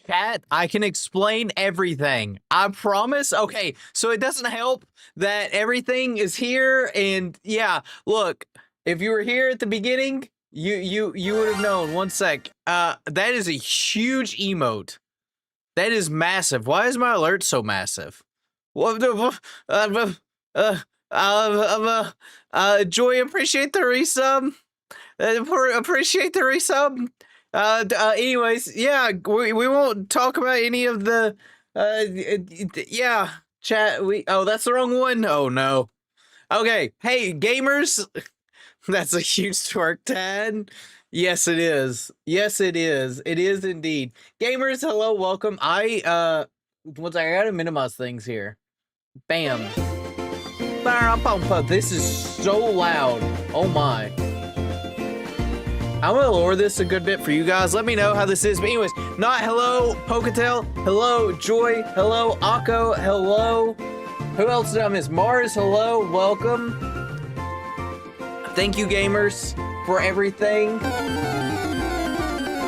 Chat, I can explain everything. I promise. Okay, so it doesn't help that everything is here, and yeah, look, if you were here at the beginning, you would have known. One sec. That is a huge emote. That is massive. Why is my alert so massive? What the Joy, appreciate the resub. Appreciate the resub. Anyways, yeah, we won't talk about any of the, yeah, chat. Oh, that's the wrong one. Oh no. Okay, hey gamers, that's a huge twerk tad. Yes, it is. Yes, it is. It is indeed. Gamers, hello, welcome. I gotta minimize things here. Bam. This is so loud. Oh my. I'm gonna lower this a good bit for you guys. Let me know how this is. But anyways, not hello, Pocatel. Hello, Joy. Hello, Akko. Hello. Who else did I miss? Mars. Hello. Welcome. Thank you, gamers, for everything.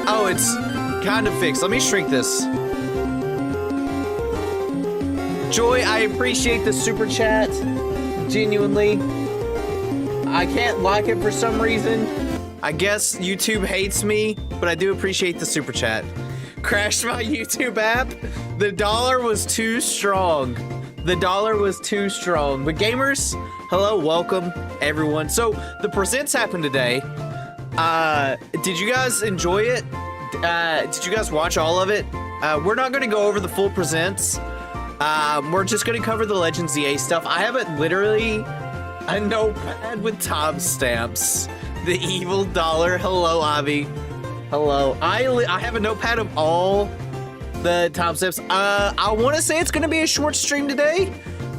Oh, it's kind of fixed. Let me shrink this. Joy, I appreciate the super chat. Genuinely. I can't like it for some reason. I guess YouTube hates me, but I do appreciate the super chat. Crashed my YouTube app. The dollar was too strong. The dollar was too strong. But gamers, hello, welcome, everyone. So the presents happened today. Did you guys enjoy it? Did you guys watch all of it? We're not gonna go over the full presents. We're just gonna cover the Legends EA stuff. I have it literally a notepad with timestamps. The evil dollar. Hello, Avi. Hello. I have a notepad of all the timestamps. I want to say it's going to be a short stream today,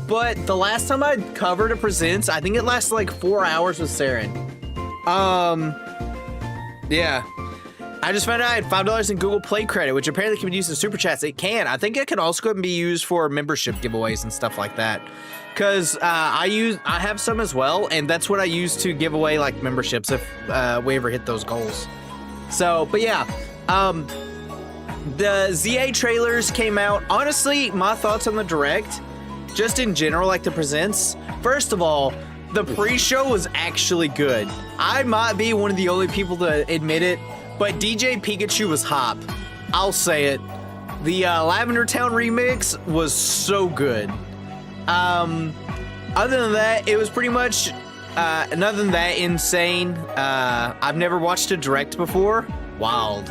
but the last time I covered a presents, I think it lasted like 4 hours with Saren. Yeah. I just found out I had $5 in Google Play credit, which apparently can be used in super chats. It can. I think it can also be used for membership giveaways and stuff like that. Because I have some as well, and that's what I use to give away like memberships if we ever hit those goals. So, but yeah, the ZA trailers came out. Honestly, my thoughts on the direct, just in general, like the presents. First of all, the pre-show was actually good. I might be one of the only people to admit it, but DJ Pikachu was hop. I'll say it. The Lavender Town remix was so good. Other than that, it was pretty much, other than that, insane. I've never watched a direct before. Wild.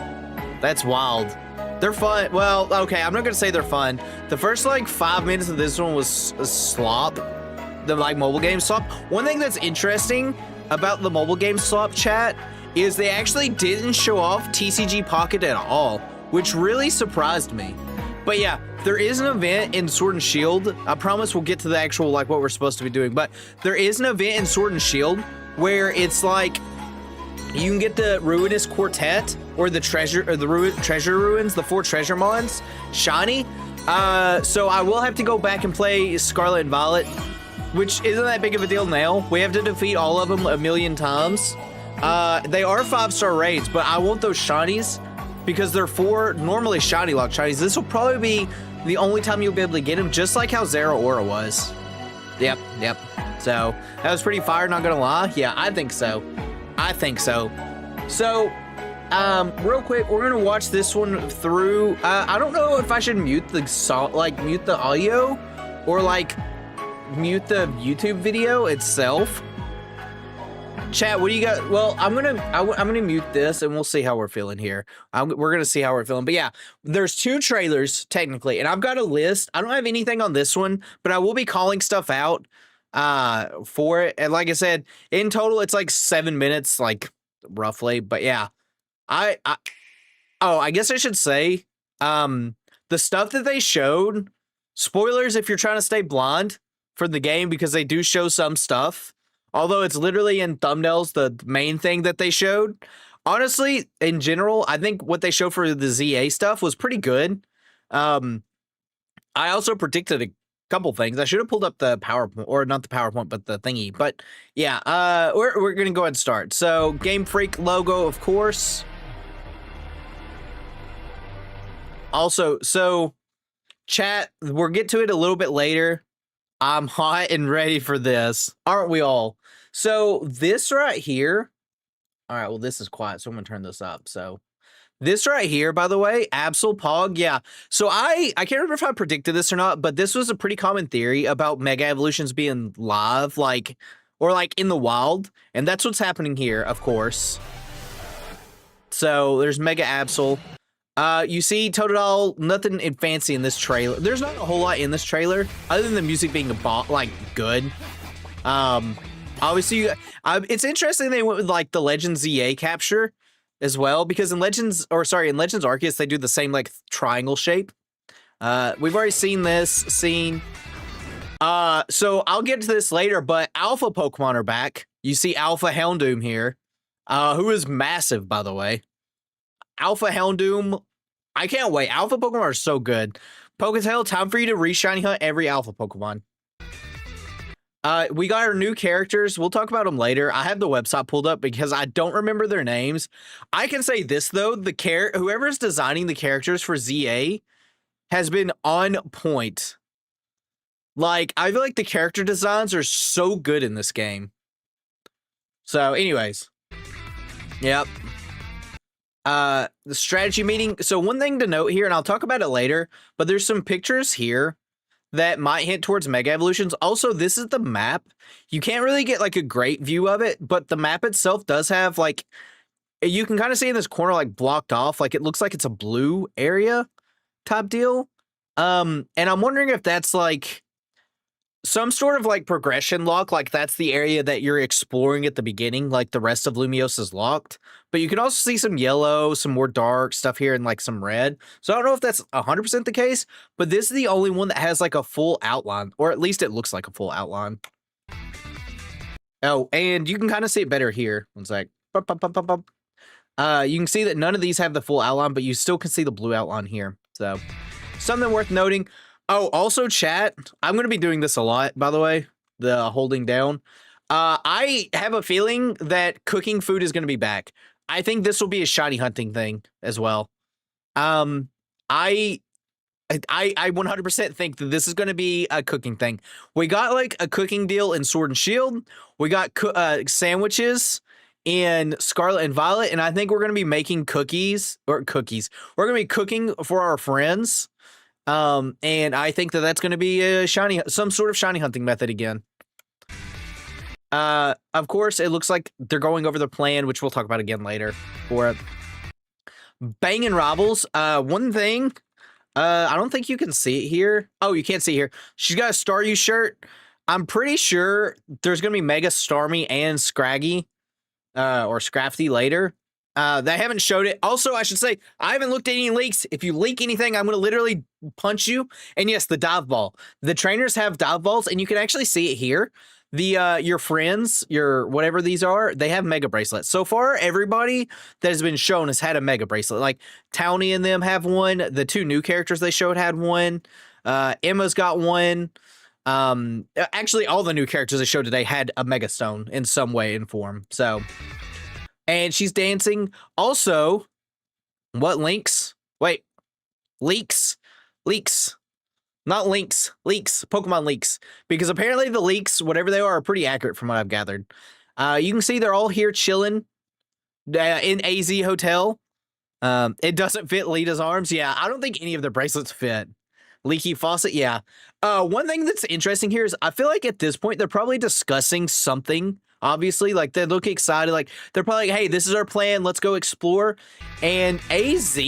That's wild. They're fun. Well, okay, I'm not gonna say they're fun. The first, like, 5 minutes of this one was a slop. The, like, mobile game slop. One thing that's interesting about the mobile game slop chat is they actually didn't show off TCG Pocket at all, which really surprised me. But yeah, there is an event in Sword and Shield. I promise we'll get to the actual, like, what we're supposed to be doing. But there is an event in Sword and Shield where it's like you can get the Ruinous Quartet or the treasure ruins, the 4 treasure mons, shiny. So I will have to go back and play Scarlet and Violet, which isn't that big of a deal now. We have to defeat all of them 1,000,000 times. They are 5-star raids, but I want those shinies, because they're 4 normally shiny lock shinies. This will probably be the only time you'll be able to get them, just like how Zera Aura was. Yep. So, that was pretty fire, not gonna lie. Yeah, I think so. So, real quick, we're gonna watch this one through. I don't know if I should mute the song, like, mute the audio, or, like, mute the YouTube video itself. Chat, what do you got? Well, I'm gonna mute this and we'll see how we're feeling here. We're gonna see how we're feeling. But yeah, there's 2 trailers technically, and I've got a list. I don't have anything on this one, but I will be calling stuff out for it. And like I said, in total, it's like 7 minutes, like roughly. But yeah, I guess I should say, the stuff that they showed. Spoilers if you're trying to stay blind for the game, because they do show some stuff. Although it's literally in thumbnails, the main thing that they showed. Honestly, in general, I think what they showed for the ZA stuff was pretty good. I also predicted a couple things. I should have pulled up the PowerPoint, or not the PowerPoint, but the thingy. But yeah, we're going to go ahead and start. So, Game Freak logo, of course. Also, so chat, we'll get to it a little bit later. I'm hot and ready for this. Aren't we all? So this right here. All right, well, this is quiet, so I'm gonna turn this up. So this right here, by the way, Absol Pog, yeah. So I can't remember if I predicted this or not, but this was a pretty common theory about Mega Evolutions being live, like, or like in the wild, and that's what's happening here, of course. So there's Mega Absol. You see Totodile, nothing fancy in this trailer. There's not a whole lot in this trailer, other than the music being like good. Obviously, it's interesting they went with like the Legends ZA capture as well, because in Legends Arceus, they do the same like triangle shape. We've already seen this scene. So I'll get to this later, but Alpha Pokemon are back. You see Alpha Houndoom here, who is massive, by the way. Alpha Houndoom, I can't wait. Alpha Pokemon are so good. Poketail, time for you to re-shiny hunt every Alpha Pokemon. We got our new characters. We'll talk about them later. I have the website pulled up because I don't remember their names. I can say this, though. Whoever's designing the characters for ZA has been on point. Like, I feel like the character designs are so good in this game. So, anyways. Yep. The strategy meeting. So one thing to note here, and I'll talk about it later, but there's some pictures here that might hint towards Mega Evolutions. Also, this is the map. You can't really get like a great view of it, but the map itself does have like, you can kind of see in this corner like blocked off, like it looks like it's a blue area type deal. And I'm wondering if that's like some sort of like progression lock, like that's the area that you're exploring at the beginning, like the rest of Lumiose is locked. But you can also see some yellow, some more dark stuff here, and like some red. So I don't know if that's 100% the case, but this is the only one that has like a full outline, or at least it looks like a full outline. Oh, and you can kind of see it better here. One sec. You can see that none of these have the full outline, but you still can see the blue outline here. So something worth noting. Oh, also chat, I'm going to be doing this a lot, by the way, the holding down. I have a feeling that cooking food is going to be back. I think this will be a shiny hunting thing as well. I 100% think that this is going to be a cooking thing. We got like a cooking deal in Sword and Shield. We got sandwiches in Scarlet and Violet, and I think we're going to be making cookies. We're going to be cooking for our friends. And I think that that's going to be a some sort of shiny hunting method again. Of course, it looks like they're going over the plan, which we'll talk about again later. For Bang and Robbles, one thing, I don't think you can see it here. Oh, you can't see here. She's got a Staryu shirt. I'm pretty sure there's going to be Mega Starmie and Scraggy, or Scrafty later. They haven't showed it. Also, I should say, I haven't looked at any leaks. If you leak anything, I'm going to literally punch you. And yes, the dive ball. The trainers have dive balls, and you can actually see it here. Your friends, your whatever these are, they have Mega Bracelets. So far, everybody that has been shown has had a Mega Bracelet. Like, Townie and them have one. The two new characters they showed had one. Emma's got one. Actually, all the new characters they showed today had a Mega Stone in some way and form. So... and she's dancing. Also, what links? Wait, leaks. Not links, leaks, Pokemon leaks. Because apparently the leaks, whatever they are pretty accurate from what I've gathered. You can see they're all here chilling in AZ Hotel. It doesn't fit Lita's arms. Yeah, I don't think any of their bracelets fit. Leaky faucet, yeah. One thing that's interesting here is I feel like at this point they're probably discussing something. Obviously, like they look excited, like they're probably like, hey, this is our plan, let's go explore. And AZ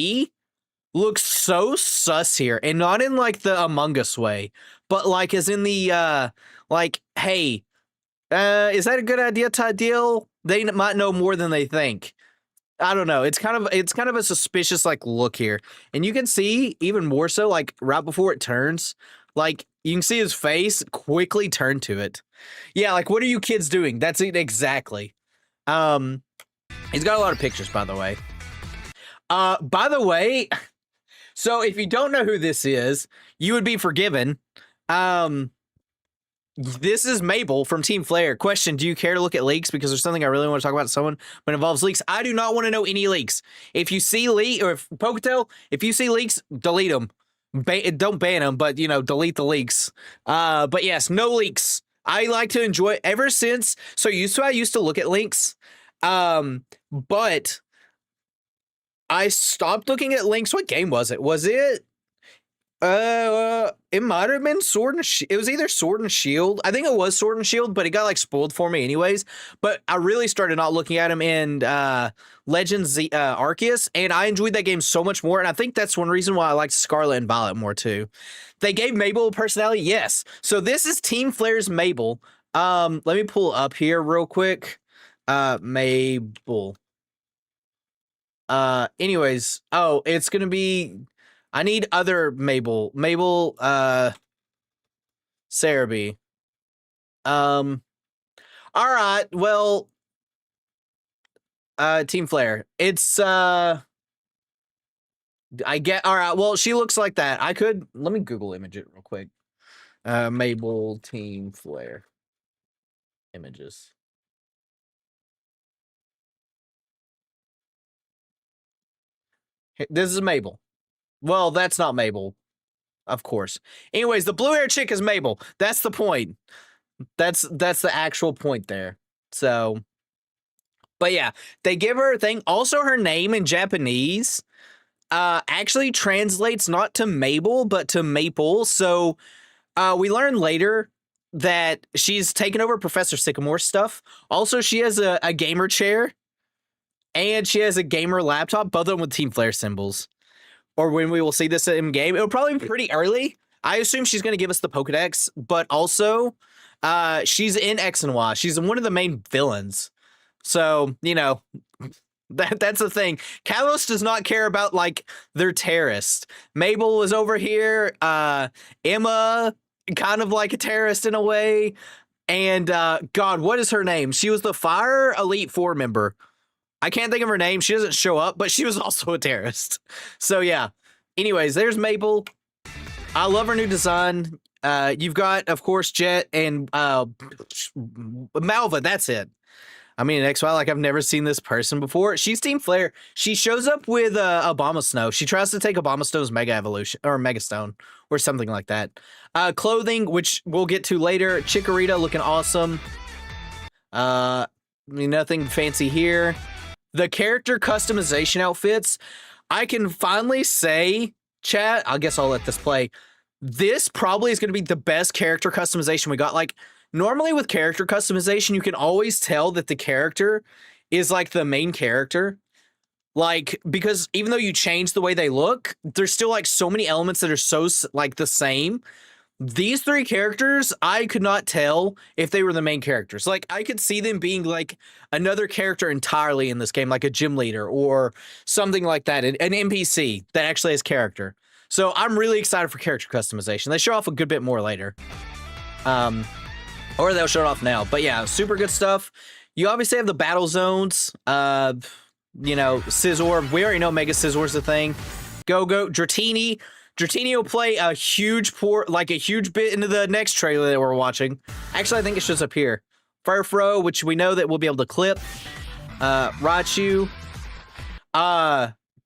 looks so sus here, and not in like the Among Us way, but like as in the like, hey, is that a good idea type deal? They might know more than they think. I don't know. It's kind of a suspicious like look here, and you can see even more so like right before it turns, like you can see his face quickly turn to it. Yeah, like what are you kids doing? That's it exactly. He's got a lot of pictures, by the way. So if you don't know who this is, you would be forgiven. This is Mabel from Team Flare. Question: do you care to look at leaks? Because there's something I really want to talk about to someone, but it involves leaks. I do not want to know any leaks. If you see leak or if Poketail, if you see leaks, delete them. Don't ban them, but delete the leaks. But yes, no leaks. I like to enjoy ever since. So I used to look at links, but I stopped looking at links. What game was it? Was it? It might have been Sword and Shield. It was either Sword and Shield. I think it was Sword and Shield, but it got like spoiled for me anyways. But I really started not looking at him in Legends Arceus, and I enjoyed that game so much more. And I think that's one reason why I like Scarlet and Violet more too. They gave Mabel a personality, yes. So this is Team Flare's Mabel. Let me pull up here real quick. Mabel. Anyways, it's gonna be. I need other Mabel. Mabel, Cerebi. All right. Well, Team Flare. It's, I get, all right. Well, she looks like that. Let me Google image it real quick. Mabel Team Flare images. This is Mabel. Well, that's not Mabel, of course. Anyways, the blue hair chick is Mabel. That's the point. That's the actual point there. So, but yeah, they give her a thing. Also, her name in Japanese actually translates not to Mabel, but to Maple. So we learn later that she's taken over Professor Sycamore's stuff. Also, she has a gamer chair and she has a gamer laptop, both of them with Team Flare symbols. Or when we will see this in game, it'll probably be pretty early. I assume she's going to give us the Pokedex, but also she's in X and Y. She's one of the main villains. So, that's the thing. Kalos does not care about, they're terrorists. Mabel is over here. Emma, kind of like a terrorist in a way. And, God, what is her name? She was the Fire Elite 4 member. I can't think of her name. She doesn't show up, but she was also a terrorist. So, yeah. Anyways, there's Mabel. I love her new design. You've got, of course, Jet and Malva. That's it. I mean, in XY, I've never seen this person before. She's Team Flare. She shows up with Abomasnow. She tries to take Abomasnow's Mega Evolution, or Mega Stone, or something like that. Clothing, which we'll get to later. Chikorita looking awesome. Nothing fancy here. The character customization outfits, I can finally say, chat, I guess I'll let this play. This probably is going to be the best character customization we got. Normally with character customization, you can always tell that the character is the main character. Because even though you change the way they look, there's still so many elements that are so the same. These three characters, I could not tell if they were the main characters. I could see them being another character entirely in this game, like a gym leader or something like that, an NPC that actually has character. So I'm really excited for character customization. They show off a good bit more later. Or they'll show it off now. But yeah, super good stuff. You obviously have the battle zones. Scizor. We already know Mega Scissor's a thing. Go-Go. Dratini. Dratini will play a huge bit into the next trailer that we're watching. Actually, I think it shows up here. Furfro, which we know that we'll be able to clip. Raichu.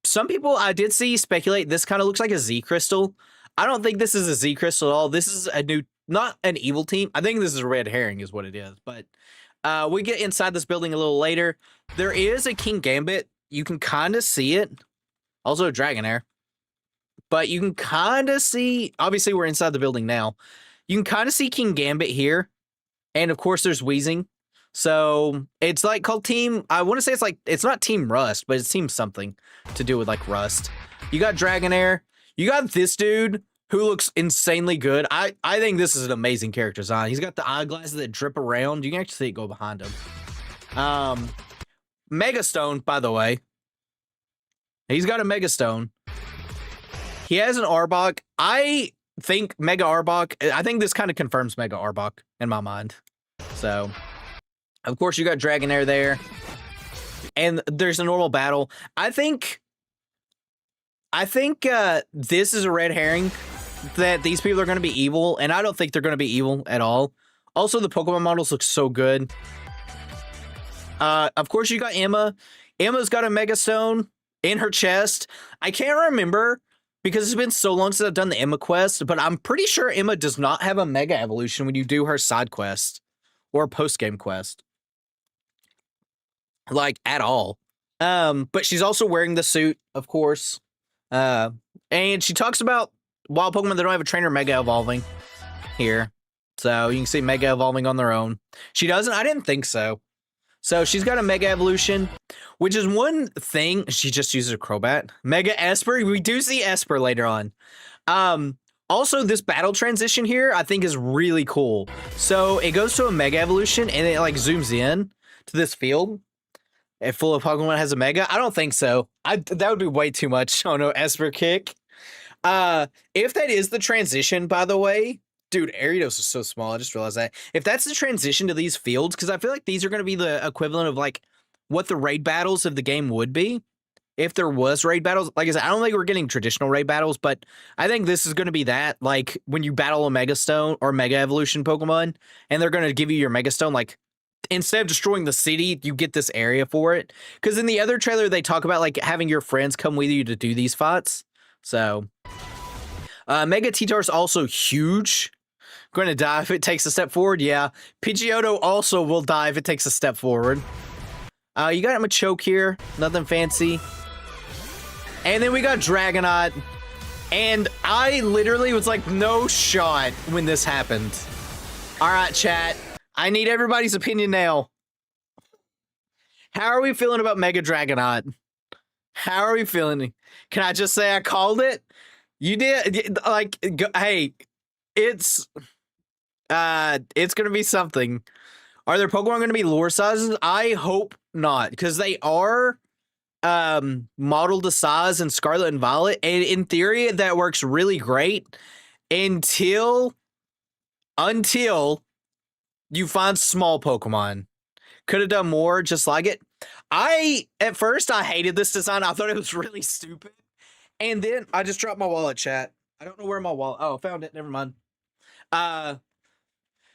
Some people I did see speculate this kind of looks like a Z Crystal. I don't think this is a Z Crystal at all. This is a new, not an evil team. I think this is a red herring is what it is. But we get inside this building a little later. There is a King Gambit. You can kind of see it. Also a Dragonair. But you can kind of see, obviously we're inside the building now. You can kind of see King Gambit here. And of course there's Weezing. So it's called Team, I want to say it's not Team Rust, but it seems something to do with Rust. You got Dragonair. You got this dude who looks insanely good. I think this is an amazing character design. He's got the eyeglasses that drip around. You can actually see it go behind him. Mega Stone, by the way. He's got a Mega Stone. He has an Arbok. I think Mega Arbok, I think this kind of confirms Mega Arbok in my mind. So, of course, you got Dragonair there. And there's a normal battle. I think this is a red herring that these people are going to be evil. And I don't think they're going to be evil at all. Also, the Pokemon models look so good. Of course, you got Emma. Emma's got a Mega Stone in her chest. I can't remember because it's been so long since I've done the Emma quest, but I'm pretty sure Emma does not have a Mega Evolution when you do her side quest or post-game quest. Like, at all. But she's also wearing the suit, of course. And she talks about wild Pokemon that don't have a trainer Mega Evolving here. So you can see Mega Evolving on their own. She doesn't? I didn't think so. So she's got a Mega Evolution, which is one thing. She just uses a Crobat. Mega Esper. We do see Esper later on. Also, this battle transition here, I think is really cool. So it goes to a Mega Evolution and it like zooms in to this field. If full of Pokemon has a Mega? I don't think so. That would be way too much on an Esper kick. If that is the transition, by the way, dude, Ariados is so small. I just realized that. If that's the transition to these fields, because I feel like these are going to be the equivalent of like what the raid battles of the game would be. If there was raid battles, like I said, I don't think we're getting traditional raid battles, but I think this is going to be that. Like when you battle a Mega Stone or Mega Evolution Pokemon, and they're going to give you your Mega Stone, like instead of destroying the city, you get this area for it. Because in the other trailer, they talk about like having your friends come with you to do these fights. So, Mega T-Tar is also huge. Going to die if it takes a step forward. Yeah, Pidgeotto also will die if it takes a step forward. You got him a choke here, nothing fancy. And then we got Dragonite. And I literally was like, no shot when this happened. All right, chat. I need everybody's opinion now. How are we feeling about Mega Dragonite? How are we feeling? Can I just say I called it? You did. Like, hey, it's gonna be something. Are there Pokemon gonna be lure sizes? I hope not, because they are modeled to size in Scarlet and Violet, and in theory that works really great until you find small Pokemon. Could have done more just like it. At first I hated this design. I thought it was really stupid. And then I just dropped my wallet, chat. I don't know where my wallet. Oh, found it. Never mind.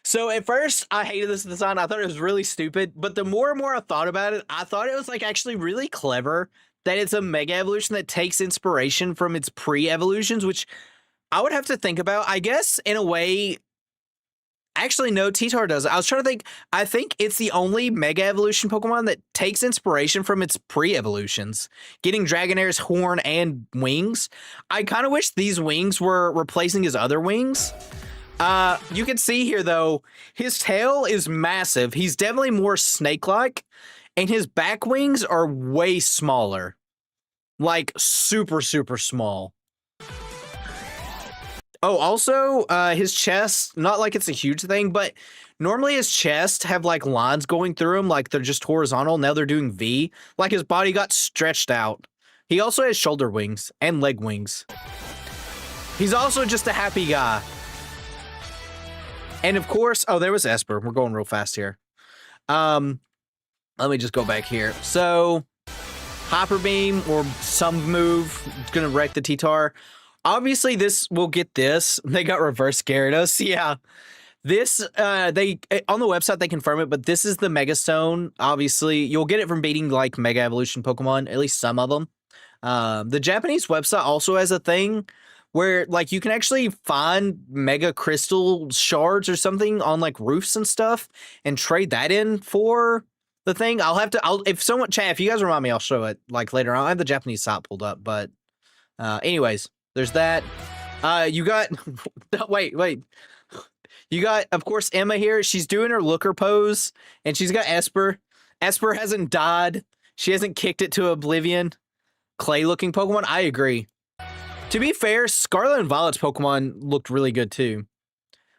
So at first I hated this design. I thought it was really stupid. But the more and more I thought about it, I thought it was like actually really clever that it's a Mega Evolution that takes inspiration from its pre-evolutions, which I would have to think about. I guess in a way, actually, no, T-Tar does. I was trying to think. I think it's the only Mega Evolution Pokemon that takes inspiration from its pre-evolutions, getting Dragonair's horn and wings. I kind of wish these wings were replacing his other wings. You can see here, though, his tail is massive. He's definitely more snake-like, and his back wings are way smaller. Like, super, super small. Oh, also, his chest, not like it's a huge thing, but normally his chest have like lines going through him, like they're just horizontal. Now they're doing V, like his body got stretched out. He also has shoulder wings and leg wings. He's also just a happy guy. And of course, oh, there was Esper. We're going real fast here. Let me just go back here. So, Hyper Beam or some move is gonna wreck the T-Tar. Obviously, this will get this. They got reverse Gyarados. Yeah. This, they, on the website, they confirm it, but this is the Mega Stone. Obviously, you'll get it from beating, like, Mega Evolution Pokemon, at least some of them. The Japanese website also has a thing where, like, you can actually find Mega Crystal shards or something on, like, roofs and stuff and trade that in for the thing. If someone, chat, if you guys remind me, I'll show it, like, later on. I have the Japanese site pulled up, but, anyways. There's that. You got... wait. You got, of course, Emma here. She's doing her looker pose, and she's got Esper. Esper hasn't died. She hasn't kicked it to oblivion. Clay-looking Pokemon? I agree. To be fair, Scarlet and Violet's Pokemon looked really good, too.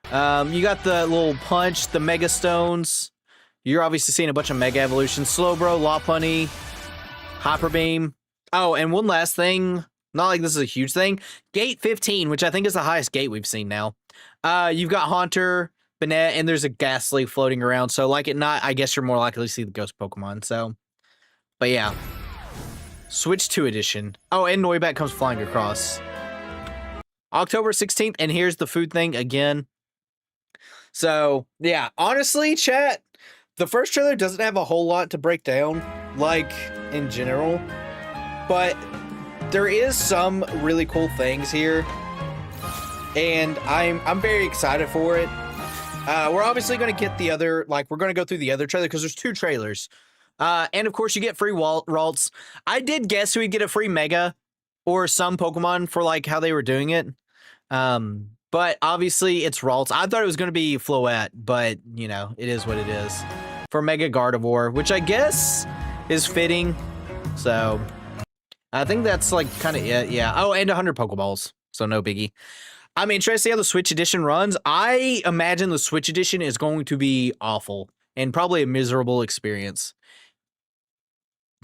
You got the little punch, the Mega Stones. You're obviously seeing a bunch of Mega Evolutions. Slowbro, Lopunny, Hyper Beam. Oh, and one last thing... Not like this is a huge thing. Gate 15, which I think is the highest gate we've seen now. You've got Haunter, Banette, and there's a Ghastly floating around. So, like at night, I guess you're more likely to see the ghost Pokemon. So, but yeah. Switch 2 edition. Oh, and Noibat comes flying across. October 16th, and here's the food thing again. So, yeah, honestly, chat, the first trailer doesn't have a whole lot to break down, like, in general, but there is some really cool things here, and I'm very excited for it. We're obviously going to get the other, like, we're going to go through the other trailer, because there's 2 trailers. And, of course, you get free Ralts. I did guess we'd get a free Mega, or some Pokemon for, like, how they were doing it. But obviously it's Ralts. I thought it was going to be Floette, but, you know, it is what it is. For Mega Gardevoir, which I guess is fitting. So, I think that's, like, kind of it, yeah. Oh, and 100 Pokeballs, so no biggie. I'm interested to see how the Switch Edition runs. I imagine the Switch Edition is going to be awful, and probably a miserable experience.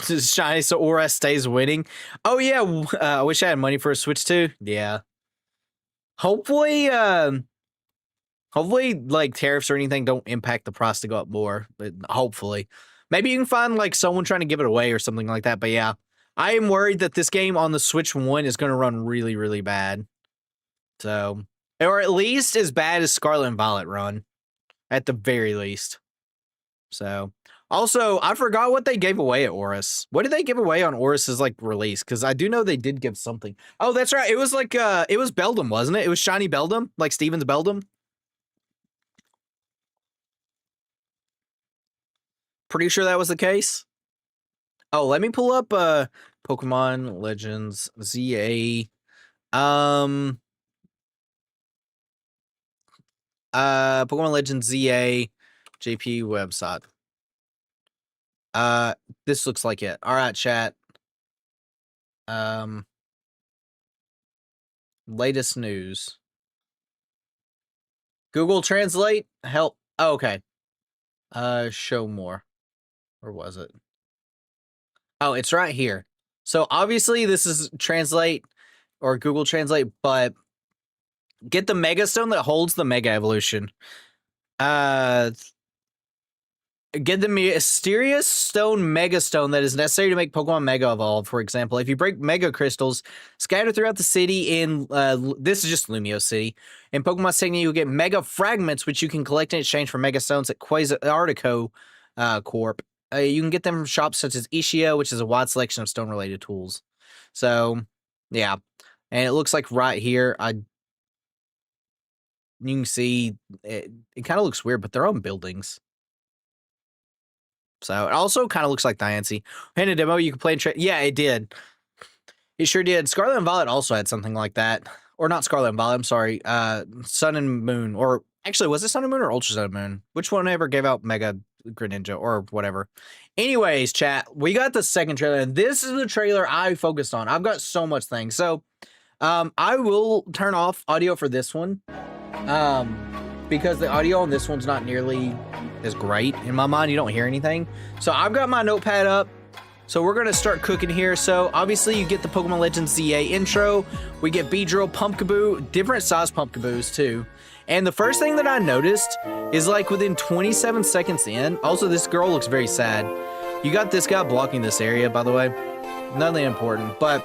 Shiny, so Aura stays winning. Oh, yeah, I wish I had money for a Switch, too. Yeah. Hopefully, like, tariffs or anything don't impact the price to go up more, but hopefully. Maybe you can find, like, someone trying to give it away or something like that, but yeah. I am worried that this game on the Switch 1 is going to run really, really bad. So, or at least as bad as Scarlet and Violet run, at the very least. So, also, I forgot what they gave away at Oris. What did they give away on Oris's, like, release? Because I do know they did give something. Oh, that's right. It was like, it was Beldum, wasn't it? It was Shiny Beldum, like Steven's Beldum. Pretty sure that was the case. Oh, let me pull up, Pokemon Legends ZA. Pokemon Legends ZA JP website. This looks like it. All right, chat. Latest news. Google Translate, help. Oh, okay. Show more. Or was it? Oh, it's right here. So obviously this is Translate or Google Translate, but get the Mega Stone that holds the Mega Evolution. Get the mysterious stone Mega Stone that is necessary to make Pokemon Mega Evolve, for example. If you break Mega Crystals scattered throughout the city in, this is just Lumiose City. In Pokemon Stadium, you'll get Mega Fragments, which you can collect in exchange for Mega Stones at Quasartico Corp. You can get them from shops such as Ishio, which is a wide selection of stone-related tools. So, yeah. And it looks like right here, you can see, it kind of looks weird, but they're on buildings. So, it also kind of looks like Diancie. In a demo, you can play and yeah, it did. It sure did. Scarlet and Violet also had something like that. Or not Scarlet and Violet, I'm sorry. Sun and Moon. Or, actually, was it Sun and Moon or Ultra Sun and Moon? Which one ever gave out Mega Greninja or whatever? Anyways, chat, we got the second trailer, and this is the trailer I focused on. I've got so much things. So, I will turn off audio for this one. Because the audio on this one's not nearly as great. In my mind, you don't hear anything. So I've got my notepad up. So we're going to start cooking here. So obviously you get the Pokemon Legends ZA intro. We get Beedrill, Pumpkaboo, different size Pumpkaboos too. And the first thing that I noticed is like within 27 seconds in, also this girl looks very sad. You got this guy blocking this area, by the way. Nothing important, but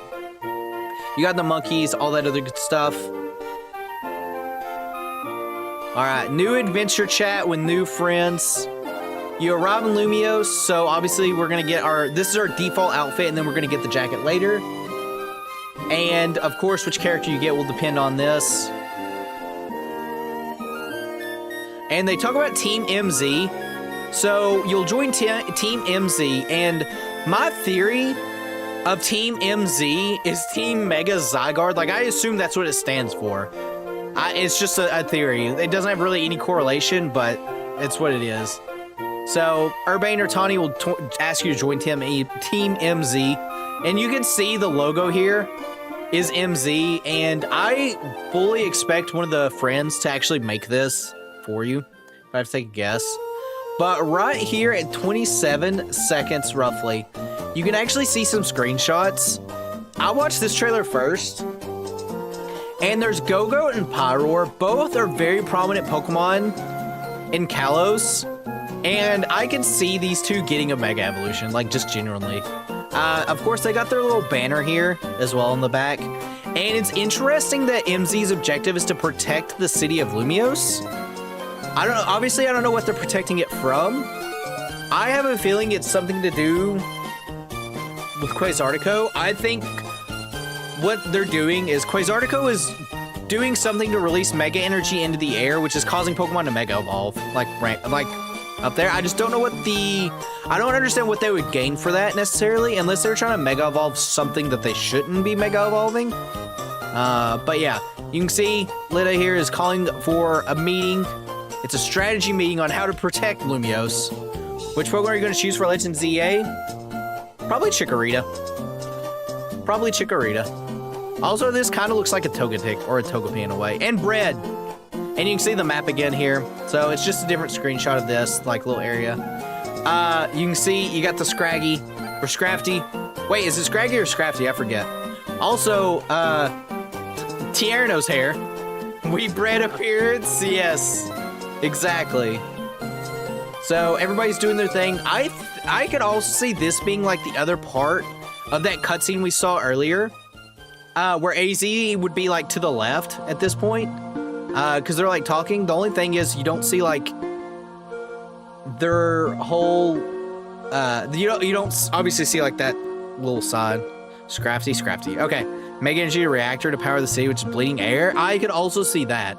you got the monkeys, all that other good stuff. All right, new adventure chat with new friends. You arrive in Lumiose, so obviously we're gonna get this is our default outfit, and then we're gonna get the jacket later. And of course, which character you get will depend on this. And they talk about Team MZ. So you'll join Team MZ, and my theory of Team MZ is Team Mega Zygarde. Like, I assume that's what it stands for. It's just a theory. It doesn't have really any correlation, but it's what it is. So, Urbane or Tawny will ask you to join Team MZ. And you can see the logo here is MZ. And I fully expect one of the friends to actually make this for you, if I have to take a guess. But right here at 27 seconds, roughly, you can actually see some screenshots. I watched this trailer first. And there's Go-Go and Pyroar. Both are very prominent Pokemon in Kalos. And I can see these two getting a Mega Evolution, like, just genuinely. Of course, they got their little banner here as well on the back. And it's interesting that MZ's objective is to protect the city of Lumiose. I don't know. Obviously, I don't know what they're protecting it from. I have a feeling it's something to do with Quasartico. I think what they're doing is Quasartico is doing something to release Mega Energy into the air, which is causing Pokemon to Mega Evolve, like up there. I just don't know what I don't understand what they would gain for that necessarily, unless they're trying to Mega Evolve something that they shouldn't be Mega Evolving. But yeah, you can see Lita here is calling for a meeting. It's a strategy meeting on how to protect Lumiose. Which Pokemon are you going to choose for Legend ZA? Probably Chikorita. Probably Chikorita. Also, this kind of looks like a Togetic or a Togepi in a way. And Bread. And you can see the map again here. So it's just a different screenshot of this, like, little area. You can see you got the Scraggy or Scrafty. Wait, is it Scraggy or Scrafty? I forget. Also, Tierno's hair. We bred appearance. Yes, exactly. So everybody's doing their thing. I could also see this being like the other part of that cutscene we saw earlier, where AZ would be like to the left at this point, because they're like talking. The only thing is you don't see like their whole. You don't obviously see like that little side. Scrafty. Okay, Mega Energy Reactor to power the city, which is bleeding air. I could also see that,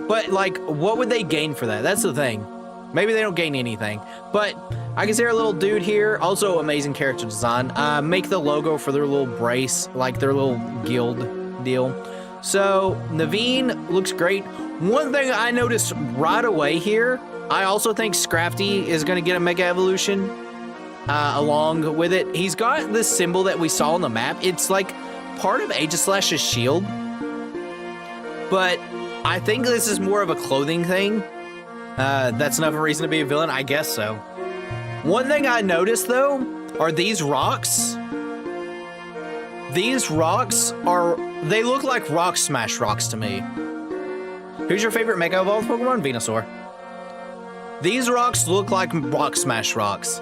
but like, what would they gain for that? That's the thing. Maybe they don't gain anything, but I can see our little dude here. Also, amazing character design. Make the logo for their little brace, like their little guild deal. So, Naveen looks great. One thing I noticed right away here, I also think Scrafty is going to get a Mega Evolution along with it. He's got this symbol that we saw on the map. It's like part of Aegislash's shield, but I think this is more of a clothing thing. That's enough of a reason to be a villain? I guess so. One thing I noticed, though, are these rocks. These rocks they look like Rock Smash rocks to me. Who's your favorite Mega Evolved Pokemon? Venusaur. These rocks look like Rock Smash rocks.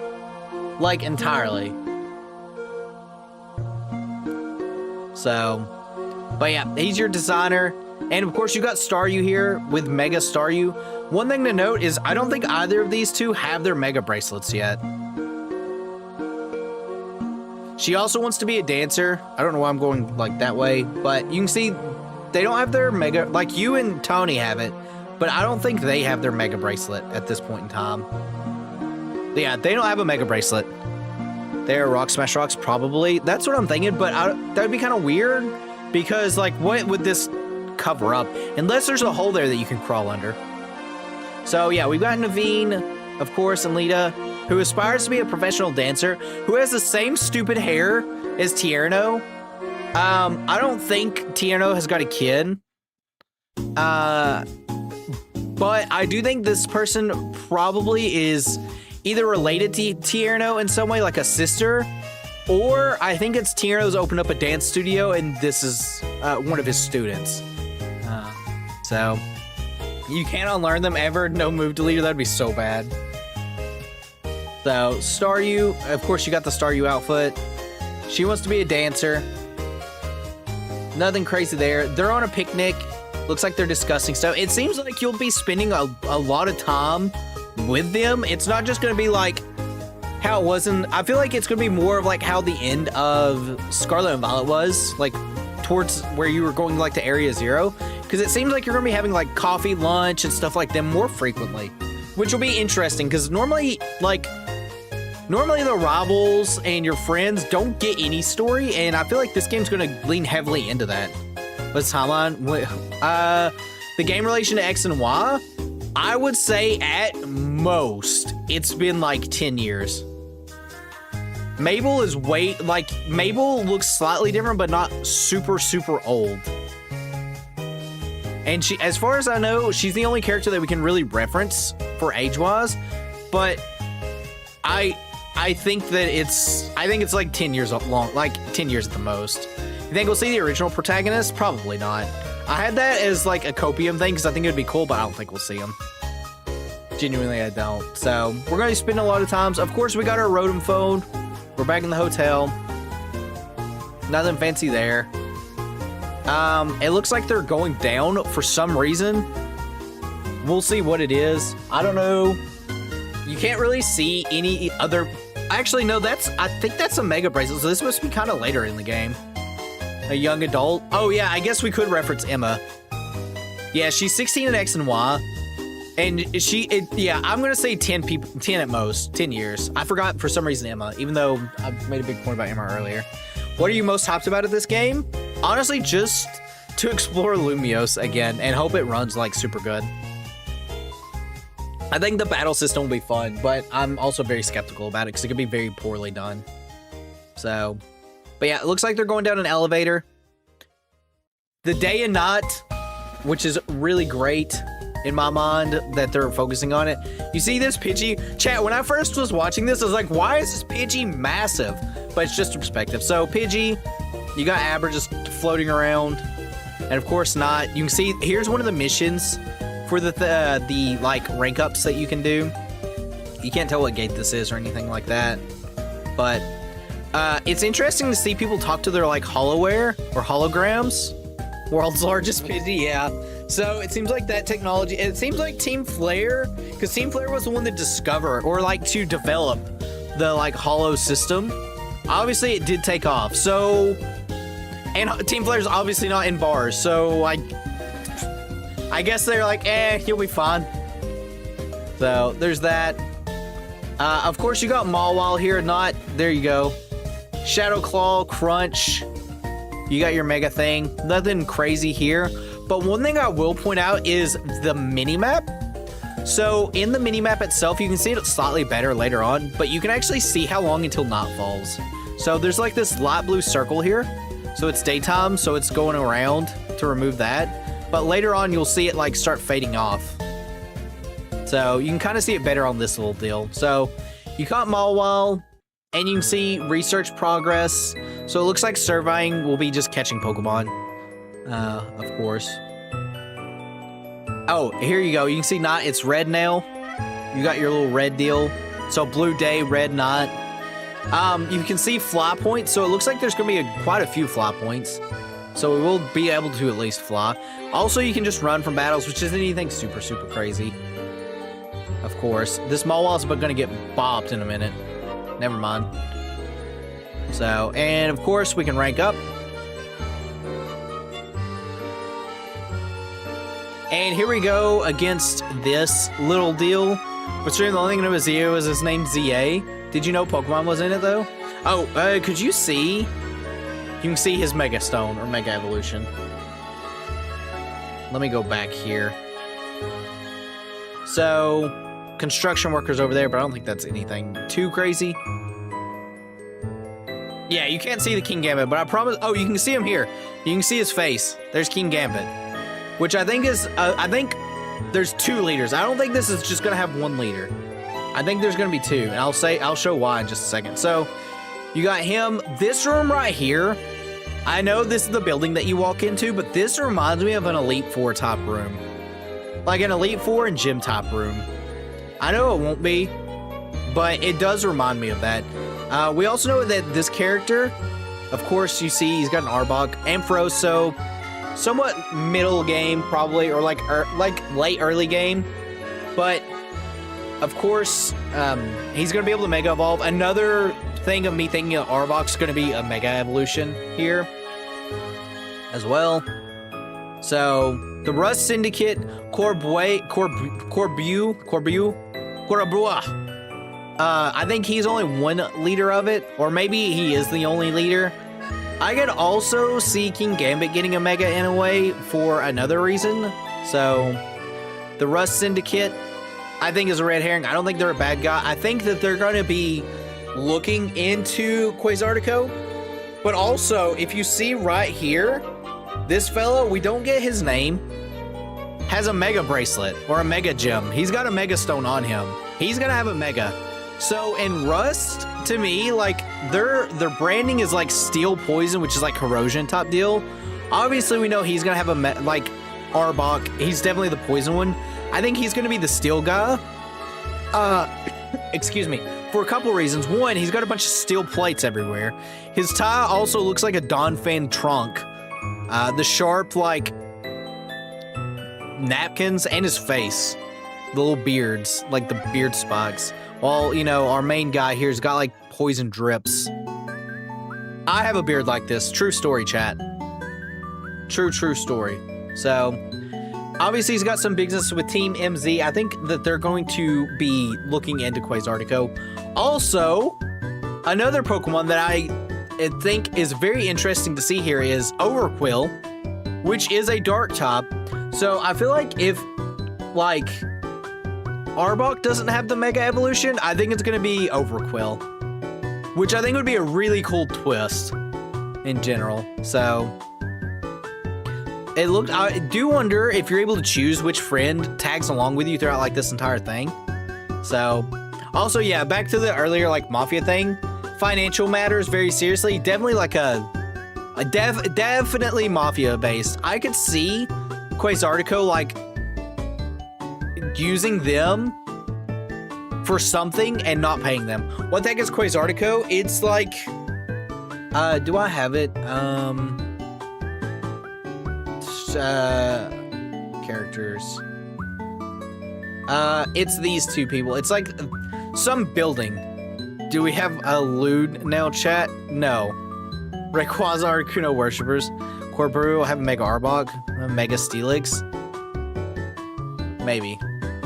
Like, entirely. So, but yeah, he's your designer. And of course, you got Staryu here with Mega Staryu. One thing to note is I don't think either of these two have their Mega Bracelets yet. She also wants to be a dancer. I don't know why I'm going like that way, but you can see they don't have their Mega, like you and Tony have it, but I don't think they have their Mega Bracelet at this point in time. Yeah, they don't have a Mega Bracelet. They're Rock Smash Rocks, probably. That's what I'm thinking, but that would be kind of weird because, like, what would this cover up? Unless there's a hole there that you can crawl under. So yeah, we've got Naveen, of course, and Lita, who aspires to be a professional dancer, who has the same stupid hair as Tierno. I don't think Tierno has got a kid. But I do think this person probably is either related to Tierno in some way, like a sister, or I think it's Tierno's opened up a dance studio and this is one of his students. So you can't unlearn them ever. No move deleter. That'd be so bad. So Staryu, of course, you got the Staryu outfit. She wants to be a dancer. Nothing crazy there. They're on a picnic. Looks like they're discussing stuff. It seems like you'll be spending a lot of time with them. It's not just going to be like how it was in... I feel like it's going to be more of like how the end of Scarlet and Violet was. Like towards where you were going like to Area Zero. Because it seems like you're going to be having like coffee, lunch, and stuff like them more frequently. Which will be interesting because normally the rivals and your friends don't get any story. And I feel like this game's going to lean heavily into that. What's the timeline? The game relation to X and Y, I would say at most, it's been like 10 years. Mabel is Mabel looks slightly different, but not super, super old. And she, as far as I know, she's the only character that we can really reference for age-wise. But I think that it's like 10 years long, like 10 years at the most. You think we'll see the original protagonist? Probably not. I had that as like a copium thing because I think it'd be cool, but I don't think we'll see him. Genuinely, I don't. So we're going to spend a lot of times. Of course, we got our Rotom phone. We're back in the hotel. Nothing fancy there. It looks like they're going down for some reason. we'll see what it is. I don't know. You can't really see any other... Actually, no, I think that's a Mega Bracelet, so this must be kind of later in the game. A young adult. Oh, yeah, I guess we could reference Emma. Yeah, she's 16 in X and Y. And yeah, I'm going to say 10 at most, 10 years. I forgot for some reason Emma, even though I made a big point about Emma earlier. What are you most hyped about at this game? Honestly, just to explore Lumiose again and hope it runs like super good. I think the battle system will be fun, but I'm also very skeptical about it because it could be very poorly done. So, but yeah, it looks like they're going down an elevator. The day and night, which is really great in my mind that they're focusing on it. You see this Pidgey? Chat, when I first was watching this, I was like, why is this Pidgey massive? But it's just perspective. So Pidgey, you got Aber just floating around. And of course not. You can see, here's one of the missions for the like rank ups that you can do. You can't tell what gate this is or anything like that. But it's interesting to see people talk to their like holoware or holograms. World's largest Pidgey, yeah. So it seems like that technology, it seems like Team Flare, because Team Flare was the one that discovered or like to develop the like holo system. Obviously it did take off. So, and Team Flare's obviously not in bars. So I guess they're like, you'll be fine. So there's that. Of course you got Mawile here, there you go. Shadow Claw, Crunch. You got your Mega thing. Nothing crazy here. But one thing I will point out is the minimap. So in the minimap itself, you can see it slightly better later on, but you can actually see how long until night falls. So there's like this light blue circle here. So it's daytime, so it's going around to remove that. But later on, you'll see it like start fading off. So you can kind of see it better on this little deal. So you caught Mawile, and you can see research progress. So it looks like Servine will be just catching Pokemon, of course. Oh, here you go. You can see night, it's red now. You got your little red deal. So blue day, red night. You can see fly points. So it looks like there's going to be quite a few fly points. So we will be able to at least fly. Also, you can just run from battles, which isn't anything super, super crazy. Of course. This Mawile is going to get bopped in a minute. Never mind. So, and of course, we can rank up. And here we go against this little deal. What's the only thing I know is ZA was his name ZA. Did you know Pokemon was in it though? Oh, could you see? You can see his Mega Stone or Mega Evolution. Let me go back here. So, construction workers over there, but I don't think that's anything too crazy. Yeah, you can't see the King Gambit, but I promise... Oh, you can see him here. You can see his face. There's King Gambit. Which I think is... I think there's 2 leaders. I don't think this is just going to have 1 leader. I think there's going to be 2. And I'll show why in just a second. So, you got him. This room right here. I know this is the building that you walk into, but this reminds me of an Elite Four type room. Like an Elite Four and Gym type room. I know it won't be, but it does remind me of that. We also know that this character, of course, you see he's got an Arbok, Ampharos, so somewhat middle game probably, or like late early game. But of course, he's gonna be able to Mega Evolve. Another thing of me thinking of Arbok's gonna be a Mega Evolution here as well. So the Rust Syndicate, Corbua. I think he's only one leader of it, or maybe he is the only leader. I could also see King Gambit getting a Mega in a way for another reason. So, the Rust Syndicate, I think, is a red herring. I don't think they're a bad guy. I think that they're going to be looking into Quasartico. But also, if you see right here, this fellow, we don't get his name, has a Mega Bracelet or a Mega Gem. He's got a Mega Stone on him. He's going to have a Mega. So in Rust, to me, like their branding is like Steel Poison, which is like corrosion type deal. Obviously, we know he's gonna have a like Arbok. He's definitely the poison one. I think he's gonna be the steel guy. Excuse me. For a couple reasons. One, he's got a bunch of steel plates everywhere. His tie also looks like a Donphan trunk. The sharp, like napkins and his face. The little beards, like the beard spots. While, you know, our main guy here's got like poison drips. I have a beard like this. True story, chat. True story. So, obviously he's got some business with Team MZ. I think that they're going to be looking into Quasartico. Also, another Pokemon that I think is very interesting to see here is Overquill, which is a dark top. So I feel like if, like, Arbok doesn't have the Mega Evolution, I think it's going to be Overquill, which I think would be a really cool twist in general. So it looked, I do wonder if you're able to choose which friend tags along with you throughout like this entire thing. So also, yeah, back to the earlier like Mafia thing, financial matters very seriously. Definitely like definitely Mafia based. I could see Quasartico like using them for something and not paying them. What the heck is Quasartico? It's like, do I have it? Characters. It's these two people. It's like some building. Do we have a lewd now, chat? No. Rayquaza Articuno worshippers. Corporeal will have a Mega Arbok, a Mega Steelix. Maybe.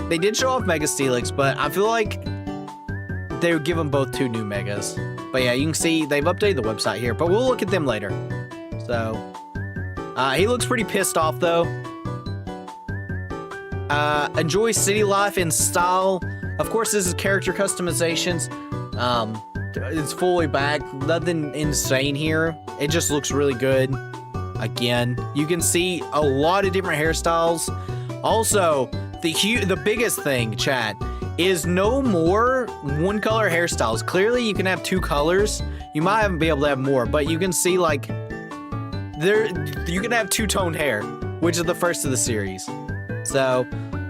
They did show off Mega Steelix, but I feel like they would give them both 2 new Megas. But yeah, you can see they've updated the website here, but we'll look at them later. So, he looks pretty pissed off though. Enjoy city life in style. Of course, this is character customizations. It's fully back. Nothing insane here. It just looks really good. Again, you can see a lot of different hairstyles. Also, the biggest thing, chat, is no more one color hairstyles. Clearly, you can have 2 colors. You might even be able to have more, but you can see like you can have 2-toned hair, which is the first of the series. So,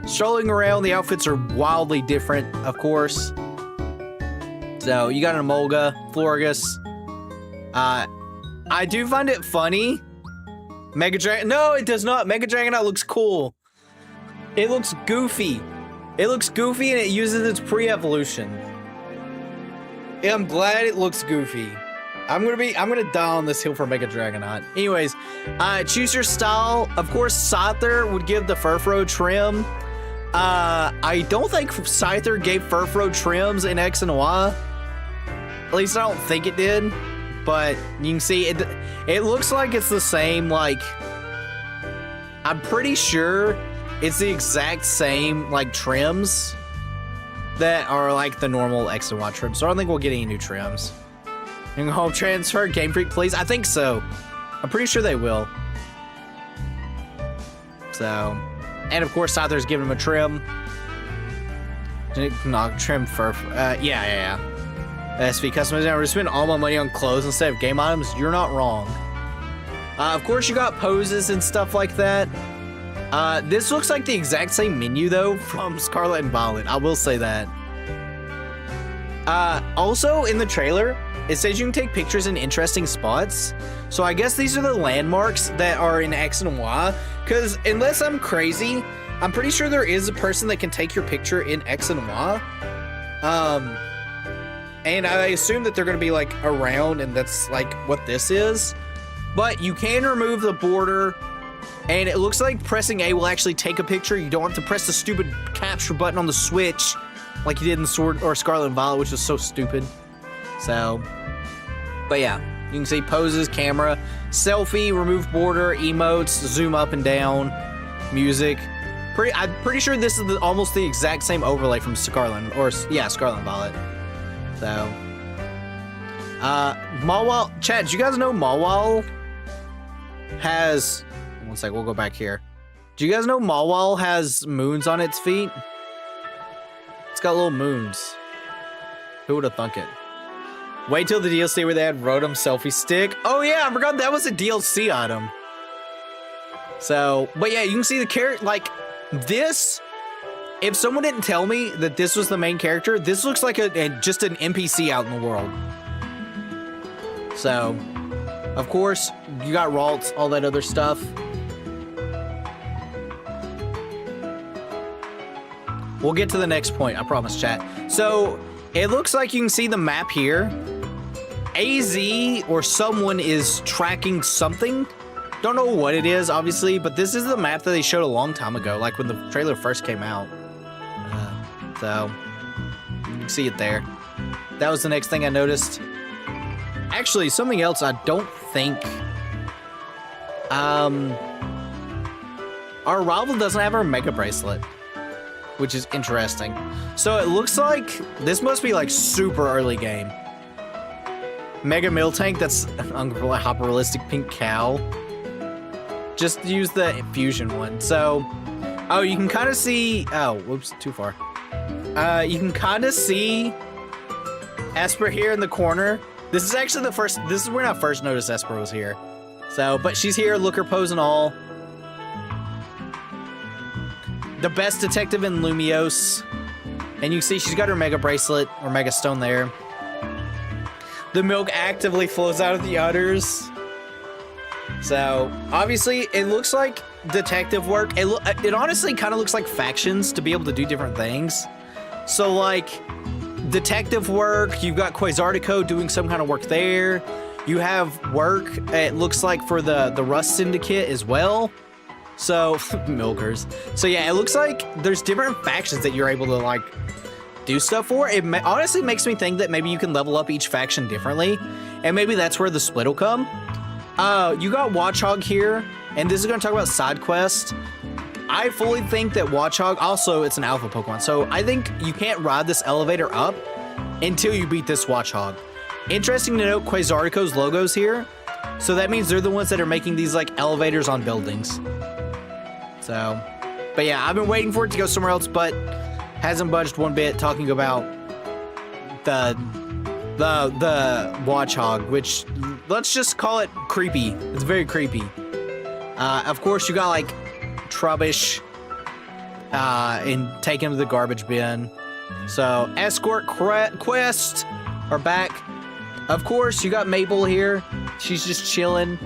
strolling around, the outfits are wildly different, of course. So, you got an Emolga, Florges. I do find it funny. Mega Dragon. No, it does not. Mega Dragonite looks cool. It looks goofy. It looks goofy and it uses its pre-evolution. Yeah, I'm glad it looks goofy. I'm gonna die on this hill for Mega Dragonite. Anyways, choose your style. Of course, Scyther would give the Furfrou trim. I don't think Scyther gave Furfrou trims in X and Y. At least I don't think it did. But you can see it. It looks like it's the same. Like, I'm pretty sure it's the exact same like trims that are like the normal X and Y trims. So I don't think we'll get any new trims. You can home transfer Game Freak, please. I think so. I'm pretty sure they will. So, and of course, Scyther's giving him a trim. No, trim fur. Yeah. SV customization. I'm gonna spend all my money on clothes instead of game items. You're not wrong. Of course, you got poses and stuff like that. This looks like the exact same menu though from Scarlet and Violet. I will say that. Also in the trailer, it says you can take pictures in interesting spots. So I guess these are the landmarks that are in X and Y. Because unless I'm crazy, I'm pretty sure there is a person that can take your picture in X and Y. And I assume that they're going to be like around, and that's like what this is. But you can remove the border, and it looks like pressing A will actually take a picture. You don't have to press the stupid capture button on the Switch like you did in Sword or Scarlet and Violet, which is so stupid. So, but yeah, you can see poses, camera, selfie, remove border, emotes, zoom up and down, music. I'm pretty sure this is almost the exact same overlay from Scarlet and Violet. So, Mawile, Chad, do you guys know Mawile has, one sec, we'll go back here. Do you guys know Mawile has moons on its feet? It's got little moons. Who would have thunk it? Wait till the DLC where they had Rotom selfie stick. Oh yeah, I forgot that was a DLC item. So, but yeah, you can see the character, like, this, if someone didn't tell me that this was the main character, this looks like just an NPC out in the world. So, of course, you got Ralts, all that other stuff. We'll get to the next point, I promise, chat. So it looks like you can see the map here. AZ or someone is tracking something. Don't know what it is, obviously, but this is the map that they showed a long time ago, like when the trailer first came out. So you can see it there. That was the next thing I noticed. Actually, something else I don't think... our rival doesn't have her Mega Bracelet, which is interesting. So it looks like this must be like super early game. Mega Mill Tank, that's an hyper realistic pink cow. Just use the fusion one. So, oh, you can kind of see, oh, whoops, too far. You can kind of see Esper here in the corner. This is actually the first, this is when I first noticed Esper was here. So, but she's here, look her pose and all. The best detective in Lumiose. And you can see she's got her Mega Bracelet or Mega Stone there. The milk actively flows out of the udders. So, obviously, it looks like detective work. It honestly kind of looks like factions to be able to do different things. So, like, detective work, you've got Quasartico doing some kind of work there. You have work, it looks like, for the Rust Syndicate as well. So, milkers. So, yeah, it looks like there's different factions that you're able to, like, do stuff for. It honestly makes me think that maybe you can level up each faction differently, and maybe that's where the split will come. You got Watchog here, and this is going to talk about side quest. I fully think that Watchog, also it's an alpha Pokemon, so I think you can't ride this elevator up until you beat this Watchog. Interesting to note, Quasartico's logo's here, so that means they're the ones that are making these like elevators on buildings. So, but yeah, I've been waiting for it to go somewhere else, but hasn't budged one bit, talking about the Watchog, which let's just call it creepy. It's very creepy. Of course, you got like Trubbish and take him to the garbage bin. So escort quest are back. Of course, you got Maple here. She's just chilling.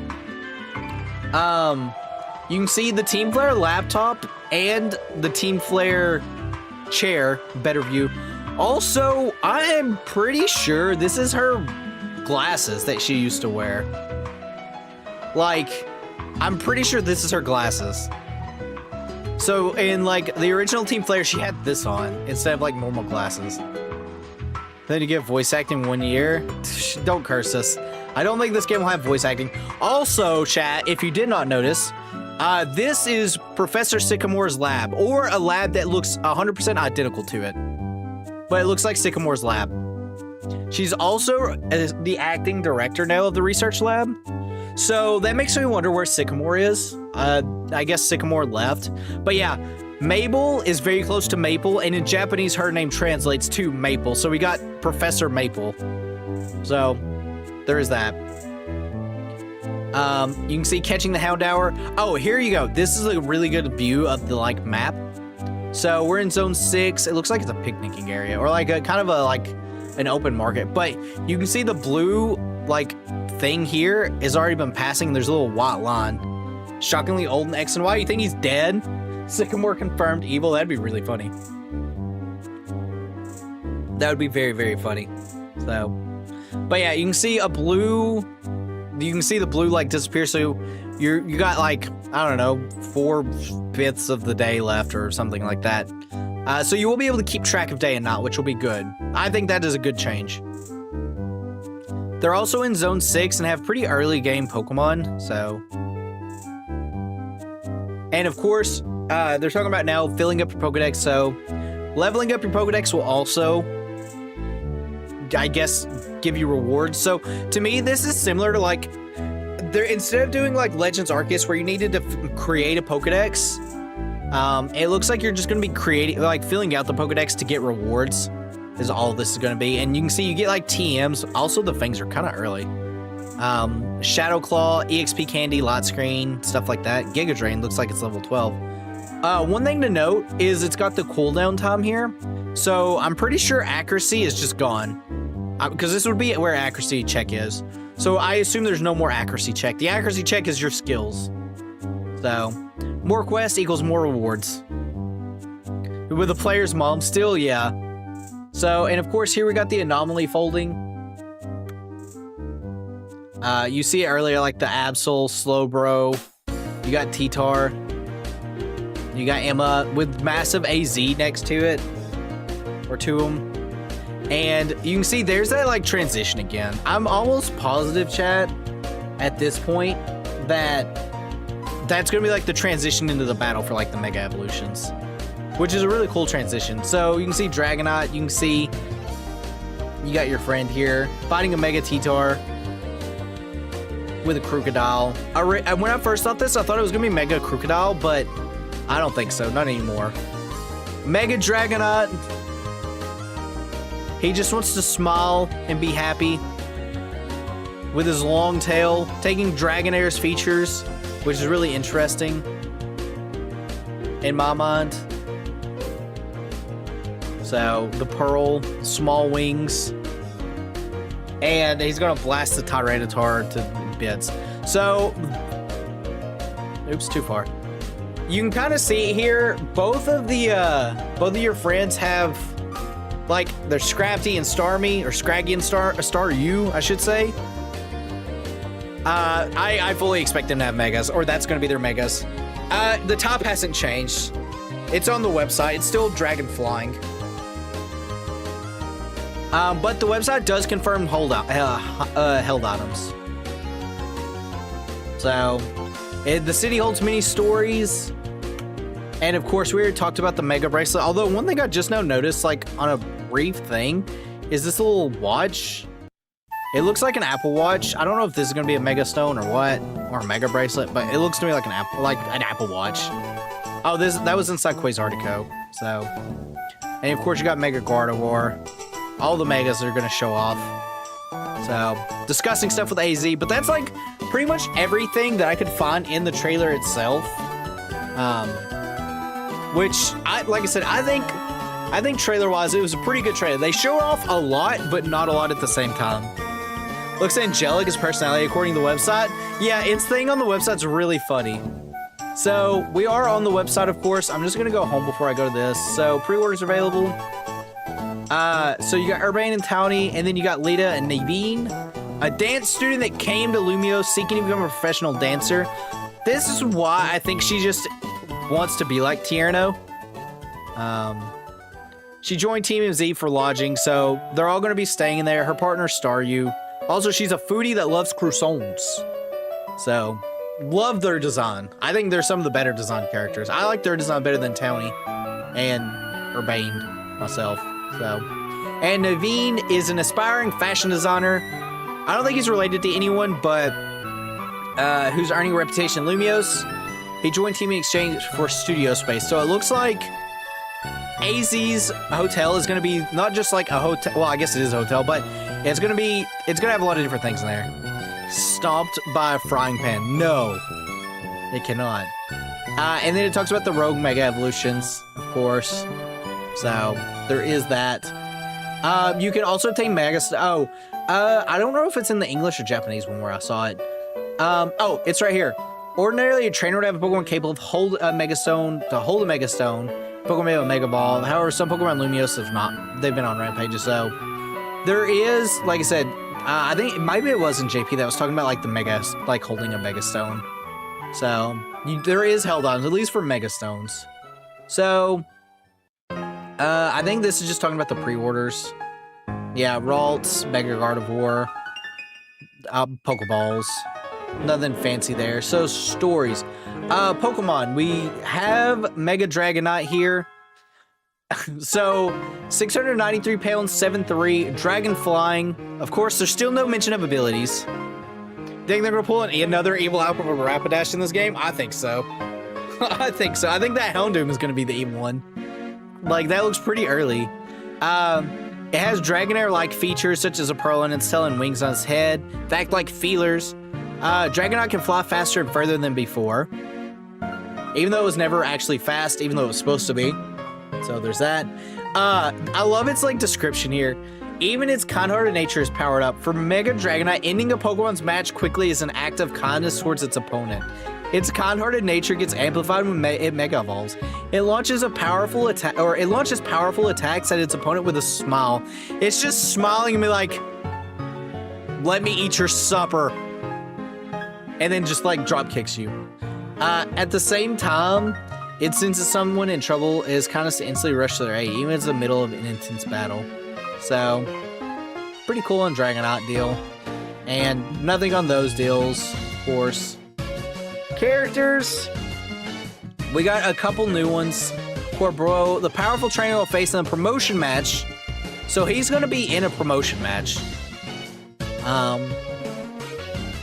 You can see the Team Flare laptop and the Team Flare chair, better view. Also, I am pretty sure this is her glasses that she used to wear. Like, I'm pretty sure this is her glasses. So in like the original Team Flare, she had this on instead of like normal glasses. Then you get voice acting 1 year. Don't curse us. I don't think this game will have voice acting. Also, chat, if you did not notice, this is Professor Sycamore's lab, or a lab that looks 100% identical to it. But it looks like Sycamore's lab. She's also the acting director now of the research lab. So that makes me wonder where Sycamore is. I guess Sycamore left. But yeah, Mabel is very close to Maple, and in Japanese, her name translates to Maple. So we got Professor Maple. So there is that. You can see Catching the Houndour. Oh, here you go. This is a really good view of the like map. So we're in zone 6. It looks like it's a picnicking area, or like a kind of a like an open market. But you can see the blue like thing here has already been passing. There's a little white line. Shockingly old in X and Y. You think he's dead? Sycamore confirmed evil. That'd be really funny. That would be very, very funny. So, but yeah, you can see a blue. You can see the blue like disappear. So you got like, I don't know, 4/5 of the day left or something like that. So you will be able to keep track of day and night, which will be good. I think that is a good change. They're also in zone 6 and have pretty early game Pokemon. So, and of course, they're talking about now filling up your Pokedex. So leveling up your Pokedex will also, I guess, give you rewards. So to me, this is similar to like, instead of doing like Legends Arceus where you needed to create a Pokedex, it looks like you're just going to be creating, like filling out the Pokedex to get rewards is all this is going to be. And you can see you get like TMs. Also, the things are kind of early. Shadow Claw, EXP Candy, Light Screen, stuff like that. Giga Drain looks like it's level 12. One thing to note is it's got the cooldown time here. So I'm pretty sure accuracy is just gone. Because this would be where accuracy check is. So I assume there's no more accuracy check. The accuracy check is your skills. So more quests equals more rewards. With the player's mom still, yeah. So, and of course, here we got the anomaly folding. You see it earlier, like the Absol, Slowbro. You got T-Tar. You got Emma with massive AZ next to it. Or to them. And you can see there's that, like, transition again. I'm almost positive, chat, at this point, that that's going to be, like, the transition into the battle for, like, the Mega Evolutions. Which is a really cool transition. So you can see Dragonite, you can see you got your friend here fighting a Mega T-Tar with a Crocodile. When I first thought this, I thought it was gonna be Mega Crocodile, but I don't think so, not anymore. Mega Dragonite. He just wants to smile and be happy with his long tail, taking Dragonair's features, which is really interesting in my mind. So, the Pearl, small wings, and he's gonna blast the Tyranitar to bits. So, oops, too far. You can kind of see here, both of your friends have, like, they're Scrafty and Starmie, or Scraggy and Staryu, I should say. I fully expect them to have Megas, or that's gonna be their Megas. The top hasn't changed. It's on the website, it's still Dragon Flying. But the website does confirm held items. So, the city holds many stories. And of course, we already talked about the Mega Bracelet. Although, one thing I just now noticed, like, on a brief thing, is this little watch. It looks like an Apple Watch. I don't know if this is going to be a Mega Stone or what, or a Mega Bracelet, but it looks to me like an Apple Watch. Oh, that was inside Quasartico. So, and of course, you got Mega Gardevoir. All the Megas are going to show off. So, discussing stuff with AZ, but that's, like, pretty much everything that I could find in the trailer itself. Which, like I said, I think trailer-wise, it was a pretty good trailer. They showed off a lot, but not a lot at the same time. Looks angelic, his personality, according to the website. Yeah, its thing on the website's really funny. So, we are on the website, of course. I'm just going to go home before I go to this. So, pre-orders available. So you got Urbane and Townie, and then you got Lita and Naveen, a dance student that came to Lumio seeking to become a professional dancer. This is why I think she just wants to be like Tierno. She joined Team MZ for lodging, so they're all going to be staying in there. Her partner, Staryu. Also, she's a foodie that loves croissants. So, love their design. I think they're some of the better design characters. I like their design better than Townie and Urbane myself. So, and Naveen is an aspiring fashion designer. I don't think he's related to anyone, but who's earning a reputation in Lumios. He joined Team in exchange for studio space. So it looks like AZ's hotel is going to be not just like a hotel. Well, I guess it is a hotel, but it's going to have a lot of different things in there. Stomped by a frying pan. No, it cannot. And then it talks about the Rogue Mega Evolutions, of course. So, there is that. You can also obtain Mega... I don't know if it's in the English or Japanese one where I saw it. Oh, it's right here. Ordinarily, a trainer would have a Pokemon capable of hold a Mega Stone. Pokemon may have a Mega Ball. However, some Pokemon Lumios have not. They've been on rampages, so... There is, like I said, I think maybe it was in JP that was talking about, like, the Mega... Like, holding a Mega Stone. So, there is held items, at least for Mega Stones. So... I think this is just talking about the pre-orders. Yeah, Ralts, Mega Gardevoir, Pokeballs. Nothing fancy there. So, stories. Pokemon. We have Mega Dragonite here. So, 693 pounds, 7'3", Dragon Flying. Of course, there's still no mention of abilities. Think they're going to pull another evil outcome of Rapidash in this game? I think so. I think so. I think that Houndoom is going to be the evil one. Like, that looks pretty early. It has Dragonair-like features, such as a pearl in its tail and wings on its head. That act like feelers. Dragonite can fly faster and further than before. Even though it was never actually fast, even though it was supposed to be. So there's that. I love its, like, description here. Even its kind-hearted nature is powered up. For Mega Dragonite, ending a Pokemon's match quickly is an act of kindness towards its opponent. Its kind-hearted nature gets amplified when it mega evolves. It launches powerful attacks at its opponent with a smile. It's just smiling and be like, "Let me eat your supper," and then just like drop kicks you. At the same time, it senses someone in trouble is kind of to instantly rush to their aid, even in the middle of an intense battle. So, pretty cool on Dragonite deal, and nothing on those deals, of course. Characters, we got a couple new ones. Corbro, the powerful trainer will face in a promotion match, so he's going to be in a promotion match.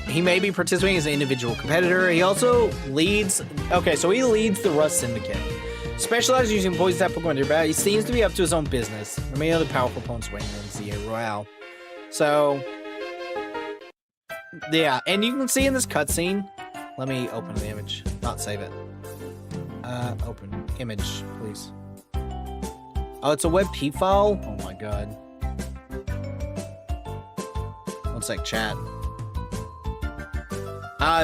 He may be participating as an individual competitor. He also leads, he leads the Rust Syndicate. Specializes using poison type Pokemon in your battle. He seems to be up to his own business. There may be other powerful opponents waiting in the Royale. So, yeah, and you can see in this cutscene. Let me open the image, not save it. Open image, please. Oh, it's a WebP file? Oh my god. One sec, chat.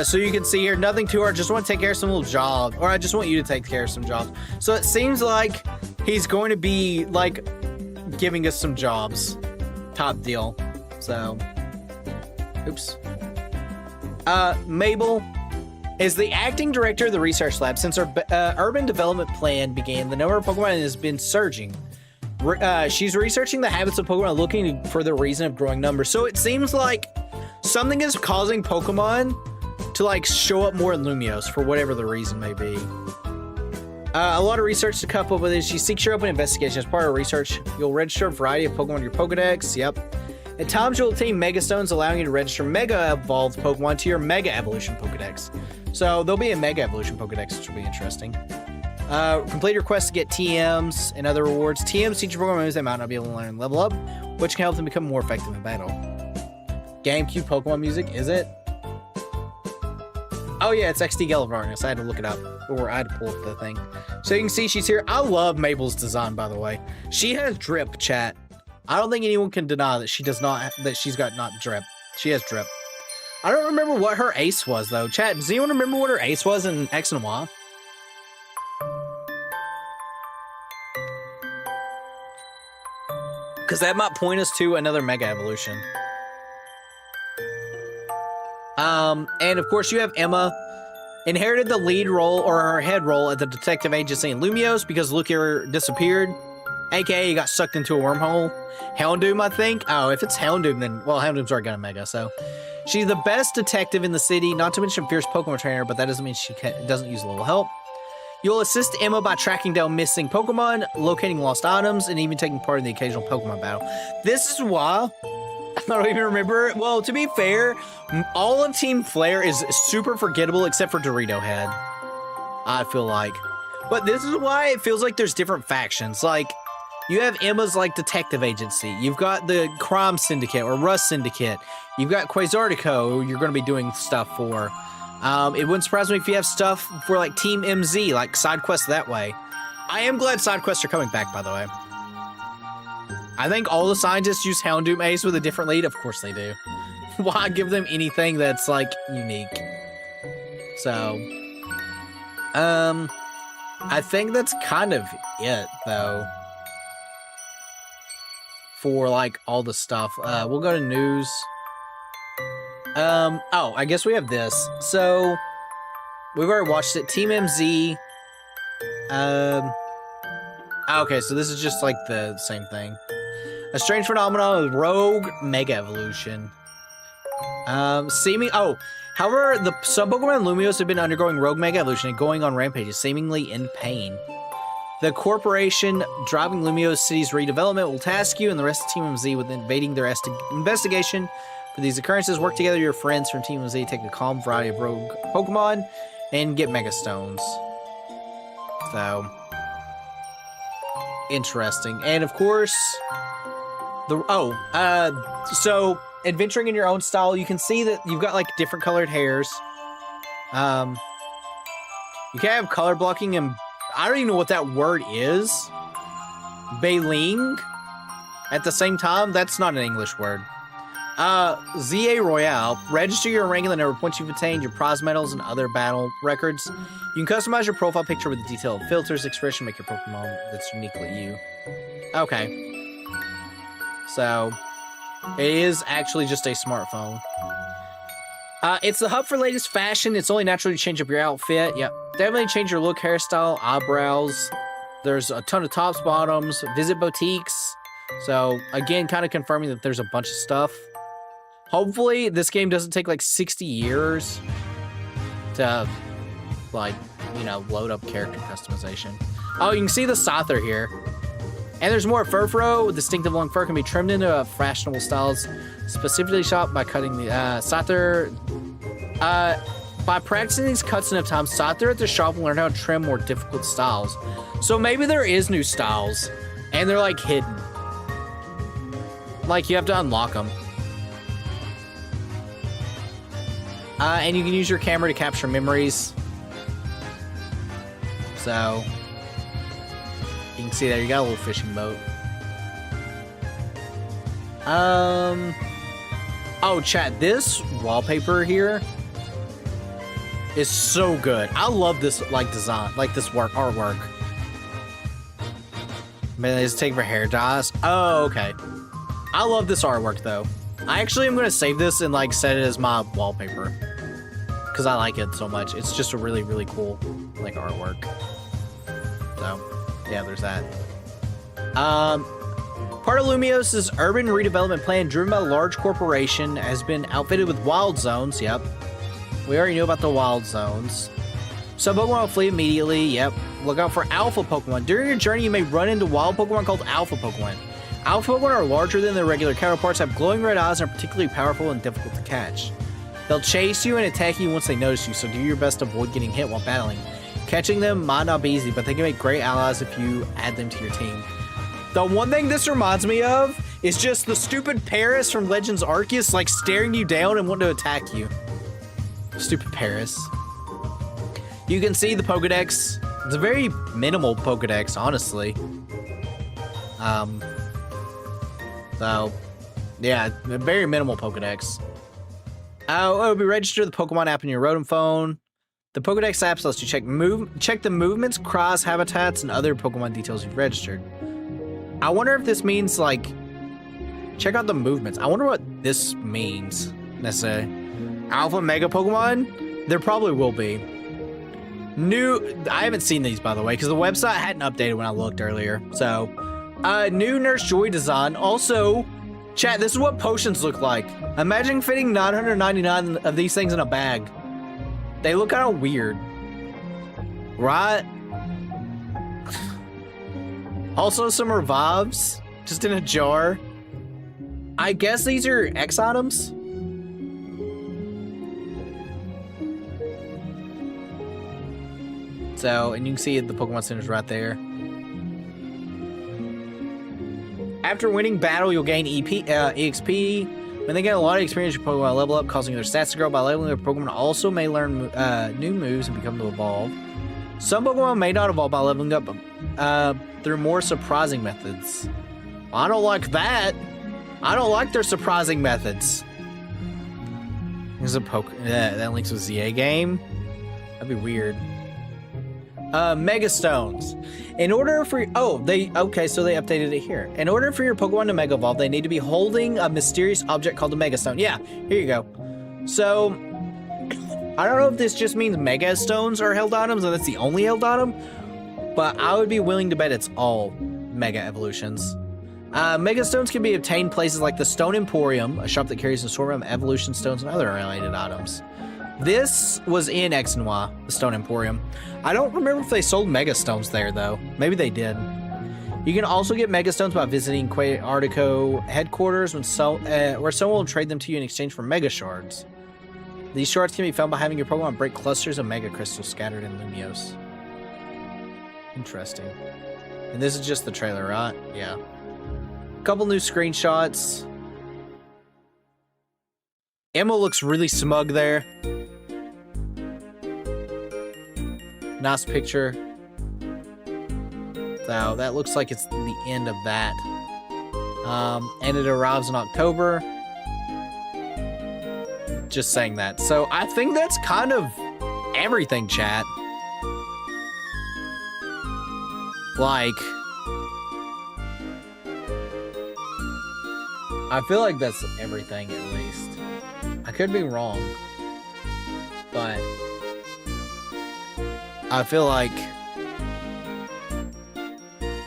So you can see here, nothing too hard, just want to take care of some little job. Or I just want you to take care of some jobs. So it seems like he's going to be, like, giving us some jobs. Top deal. So, oops. Mabel is the acting director of the research lab. Since our urban development plan began, the number of Pokemon has been surging. She's researching the habits of Pokemon, looking for the reason of growing numbers. So it seems like something is causing Pokemon to like show up more in Lumiose for whatever the reason may be. A lot of research to couple with it. She seeks your open investigation. As part of research, you'll register a variety of Pokemon in your Pokedex. Yep. At times, you'll obtain Mega Stones, allowing you to register Mega Evolved Pokemon to your Mega Evolution Pokedex. So there'll be a Mega Evolution Pokedex, which will be interesting. Complete your quest to get TMs and other rewards. TMs teach your Pokemon moves they might not be able to learn and level up, which can help them become more effective in battle. GameCube Pokemon music, is it? Oh yeah, it's XD Gale of Darkness. I had to look it up, or I had to pull up the thing. So you can see she's here. I love Mabel's design, by the way. She has drip, chat. I don't think anyone can deny that she does not, that she's got not drip. She has drip. I don't remember what her ace was, though. Chat, does anyone remember what her ace was in X and Y? Because that might point us to another Mega Evolution. And of course you have Emma, inherited the lead role or her head role at the detective agency in Lumiose because Lucario disappeared, aka he got sucked into a wormhole. Houndoom, I think. Oh, if it's Houndoom, then, well, Houndoom's already got a Mega, so. She's the best detective in the city, not to mention fierce Pokemon trainer, but that doesn't mean she doesn't use a little help. You'll assist Emma by tracking down missing Pokemon, locating lost items, and even taking part in the occasional Pokemon battle. This is why I don't even remember. Well, to be fair, all of Team Flare is super forgettable except for Dorito Head, I feel like. But this is why it feels like there's different factions. Like, you have Emma's, like, detective agency. You've got the Crime Syndicate or Rust Syndicate. You've got Quasartico, who you're going to be doing stuff for. It wouldn't surprise me if you have stuff for, like, Team MZ, like side quests that way. I am glad side quests are coming back, by the way. I think all the scientists use Houndoom Ace with a different lead. Of course they do. Why give them anything that's, like, unique? So, I think that's kind of it, though. For, like, all the stuff. We'll go to news. Oh, I guess we have this. So, we've already watched it. Team MZ. Okay, so this is just, like, the same thing. A strange phenomenon of rogue Mega Evolution. However, some Pokemon in Lumiose have been undergoing rogue Mega Evolution and going on rampages, seemingly in pain. The corporation driving Lumiose City's redevelopment will task you and the rest of Team MZ with invading their investigation. For these occurrences, work together with your friends from Team MZ, take a calm variety of rogue Pokemon, and get Mega Stones. So, interesting. And of course, so adventuring in your own style, you can see that you've got like different colored hairs. You can have color blocking, and I don't even know what that word is. Bailing. At the same time, that's not an English word. ZA Royale. Register your rank and the number of points you've attained, your prize medals, and other battle records. You can customize your profile picture with the detailed filters, expression, make your Pokemon that's uniquely you. Okay. So, it is actually just a smartphone. It's the hub for latest fashion. It's only natural to change up your outfit. Yep. Definitely change your look, hairstyle, eyebrows. There's a ton of tops, bottoms. Visit boutiques. So, again, kind of confirming that there's a bunch of stuff. Hopefully, this game doesn't take like 60 years to, like, you know, load up character customization. Oh, you can see the Scyther here. And there's more Furfro. Distinctive long fur can be trimmed into fashionable styles, specifically shot by cutting the Scyther. By practicing these cuts enough times, Scyther at the shop will learn how to trim more difficult styles. So maybe there is new styles, and they're like hidden. Like you have to unlock them. And you can use your camera to capture memories. So you can see there, you got a little fishing boat. Oh, chat, this wallpaper here is so good. I love this, like, design, like this artwork. Man, they just take for hair dyes. Oh, okay. I love this artwork, though. I actually am going to save this and, like, set it as my wallpaper. Because I like it so much. It's just a really, really cool, like, artwork. So, yeah, there's that. Part of Lumios's urban redevelopment plan, driven by a large corporation, has been outfitted with wild zones. Yep. We already knew about the wild zones. So Pokemon will flee immediately. Yep. Look out for Alpha Pokemon. During your journey, you may run into wild Pokemon called Alpha Pokemon. Alpha Pokemon are larger than their regular counterparts, have glowing red eyes, and are particularly powerful and difficult to catch. They'll chase you and attack you once they notice you, so do your best to avoid getting hit while battling. Catching them might not be easy, but they can make great allies if you add them to your team. The one thing this reminds me of is just the stupid Paris from Legends Arceus, like, staring you down and wanting to attack you. Stupid Paris. You can see the Pokedex. It's a very minimal Pokedex, honestly. So, yeah, a very minimal Pokedex. It'll be registered the Pokemon app in your Rotom phone. The Pokedex app lets you check the movements, cries, habitats, and other Pokemon details you've registered. I wonder if this means, like, check out the movements. I wonder what this means, necessarily. Alpha Mega Pokemon? There probably will be. I haven't seen these, by the way, because the website hadn't updated when I looked earlier. So, new Nurse Joy design. Also, chat, this is what potions look like. Imagine fitting 999 of these things in a bag. They look kind of weird. Right? Also, some revives, just in a jar. I guess these are X items. So, and you can see the Pokemon Center's right there. After winning battle, you'll gain EXP. When they get a lot of experience, your Pokemon level up, causing their stats to grow. By leveling their Pokemon, also may learn new moves and become to evolve. Some Pokemon may not evolve by leveling up, through more surprising methods. I don't like that. I don't like their surprising methods. There's a that links with ZA game. That'd be weird. Mega Stones. In order for so they updated it here. In order for your Pokemon to Mega Evolve, they need to be holding a mysterious object called a Mega Stone. Yeah, here you go. So I don't know if this just means Mega Stones are held items and that's the only held item, but I would be willing to bet it's all Mega Evolutions. Mega Stones can be obtained places like the Stone Emporium, a shop that carries an assortment of evolution stones and other related items. This was in X and Y, the Stone Emporium. I don't remember if they sold Mega Stones there, though. Maybe they did. You can also get Mega Stones by visiting Artico headquarters where someone will trade them to you in exchange for Mega Shards. These shards can be found by having your Pokemon break clusters of Mega Crystals scattered in Lumios. Interesting. And this is just the trailer, right? Yeah. Couple new screenshots. Emma looks really smug there. Nice picture. So that looks like it's the end of that. And it arrives in October. just saying that. So I think that's kind of everything, chat. Like, I feel like that's everything, at least. I could be wrong, but I feel like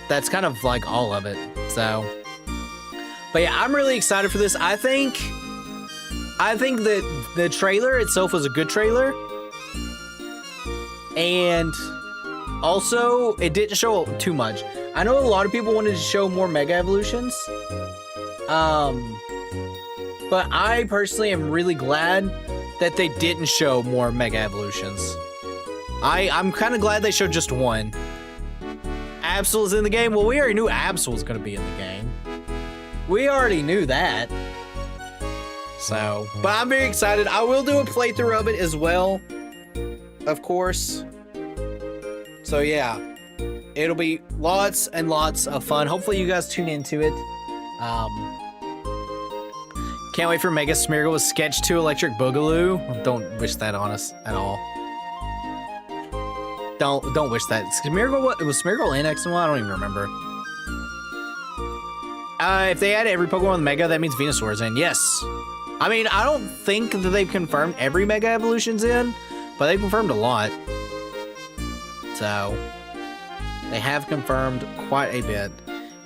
that's kind of like all of it. So, but yeah, I'm really excited for this. I think that the trailer itself was a good trailer, and also it didn't show too much. I know a lot of people wanted to show more Mega Evolutions, but I personally am really glad that they didn't show more Mega Evolutions. I'm kind of glad they showed just one. Absol's in the game. Well, we already knew Absol was going to be in the game. We already knew that. So, but I'm very excited. I will do a playthrough of it as well, of course. So yeah, it'll be lots and lots of fun. Hopefully you guys tune into it. Can't wait for Mega Smeargle with Sketch 2 Electric Boogaloo. Don't wish that on us at all. Don't wish that. Smeargle, what? Was Smeargle in X and Y? I don't even remember. If they add every Pokemon with Mega, that means Venusaur's in. Yes. I mean, I don't think that they've confirmed every Mega Evolution's in, but they've confirmed a lot. So, they have confirmed quite a bit.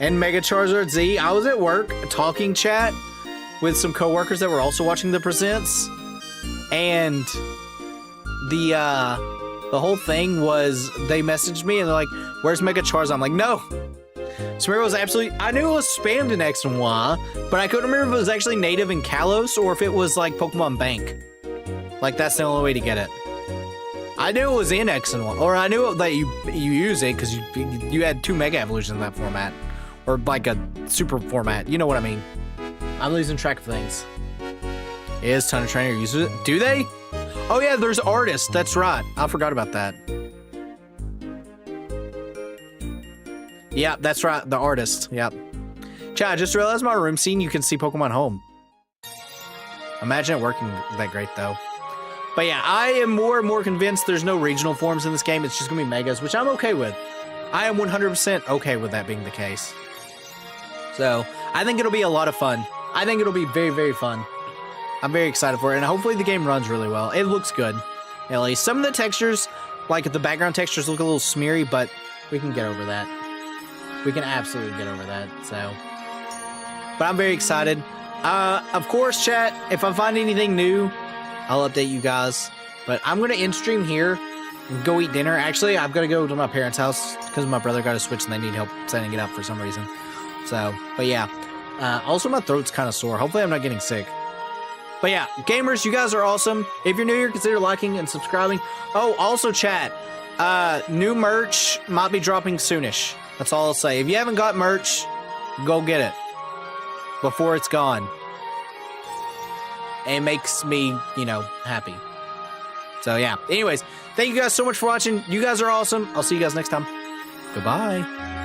And Mega Charizard Z, I was at work talking chat with some coworkers that were also watching the presents, and the whole thing was they messaged me and they're like, "Where's Mega Charizard?" I'm like, "No." Smeargle was absolutely, I knew it was spammed in X and Y, but I couldn't remember if it was actually native in Kalos or if it was like Pokemon Bank. Like, that's the only way to get it. I knew it was in X and Y, or I knew that you use it because you had 2 Mega Evolutions in that format, or like a super format. You know what I mean? I'm losing track of things. Is Ton of Trainer uses it? Do they? Oh yeah, there's artists. That's right. I forgot about that. Yeah, that's right. The artist. Yep. Chat, I just realized my room scene, you can see Pokemon Home. Imagine it working that great, though. But yeah, I am more and more convinced there's no regional forms in this game. It's just going to be Megas, which I'm okay with. I am 100% okay with that being the case. So, I think it'll be a lot of fun. I think it'll be very, very fun. I'm very excited for it, and hopefully the game runs really well. It looks good, at least. Some of the textures, like the background textures, look a little smeary, but we can get over that. We can absolutely get over that, so. But I'm very excited. Of course, chat, if I find anything new, I'll update you guys. But I'm going to end stream here and go eat dinner. Actually, I've got to go to my parents' house because my brother got a Switch and they need help setting it up for some reason. So, but yeah. Also, my throat's kind of sore. Hopefully, I'm not getting sick. But yeah, gamers, you guys are awesome. If you're new here, consider liking and subscribing. Oh, also, chat, new merch might be dropping soonish. That's all I'll say. If you haven't got merch, go get it before it's gone. It makes me, you know, happy. So yeah. Anyways, thank you guys so much for watching. You guys are awesome. I'll see you guys next time. Goodbye.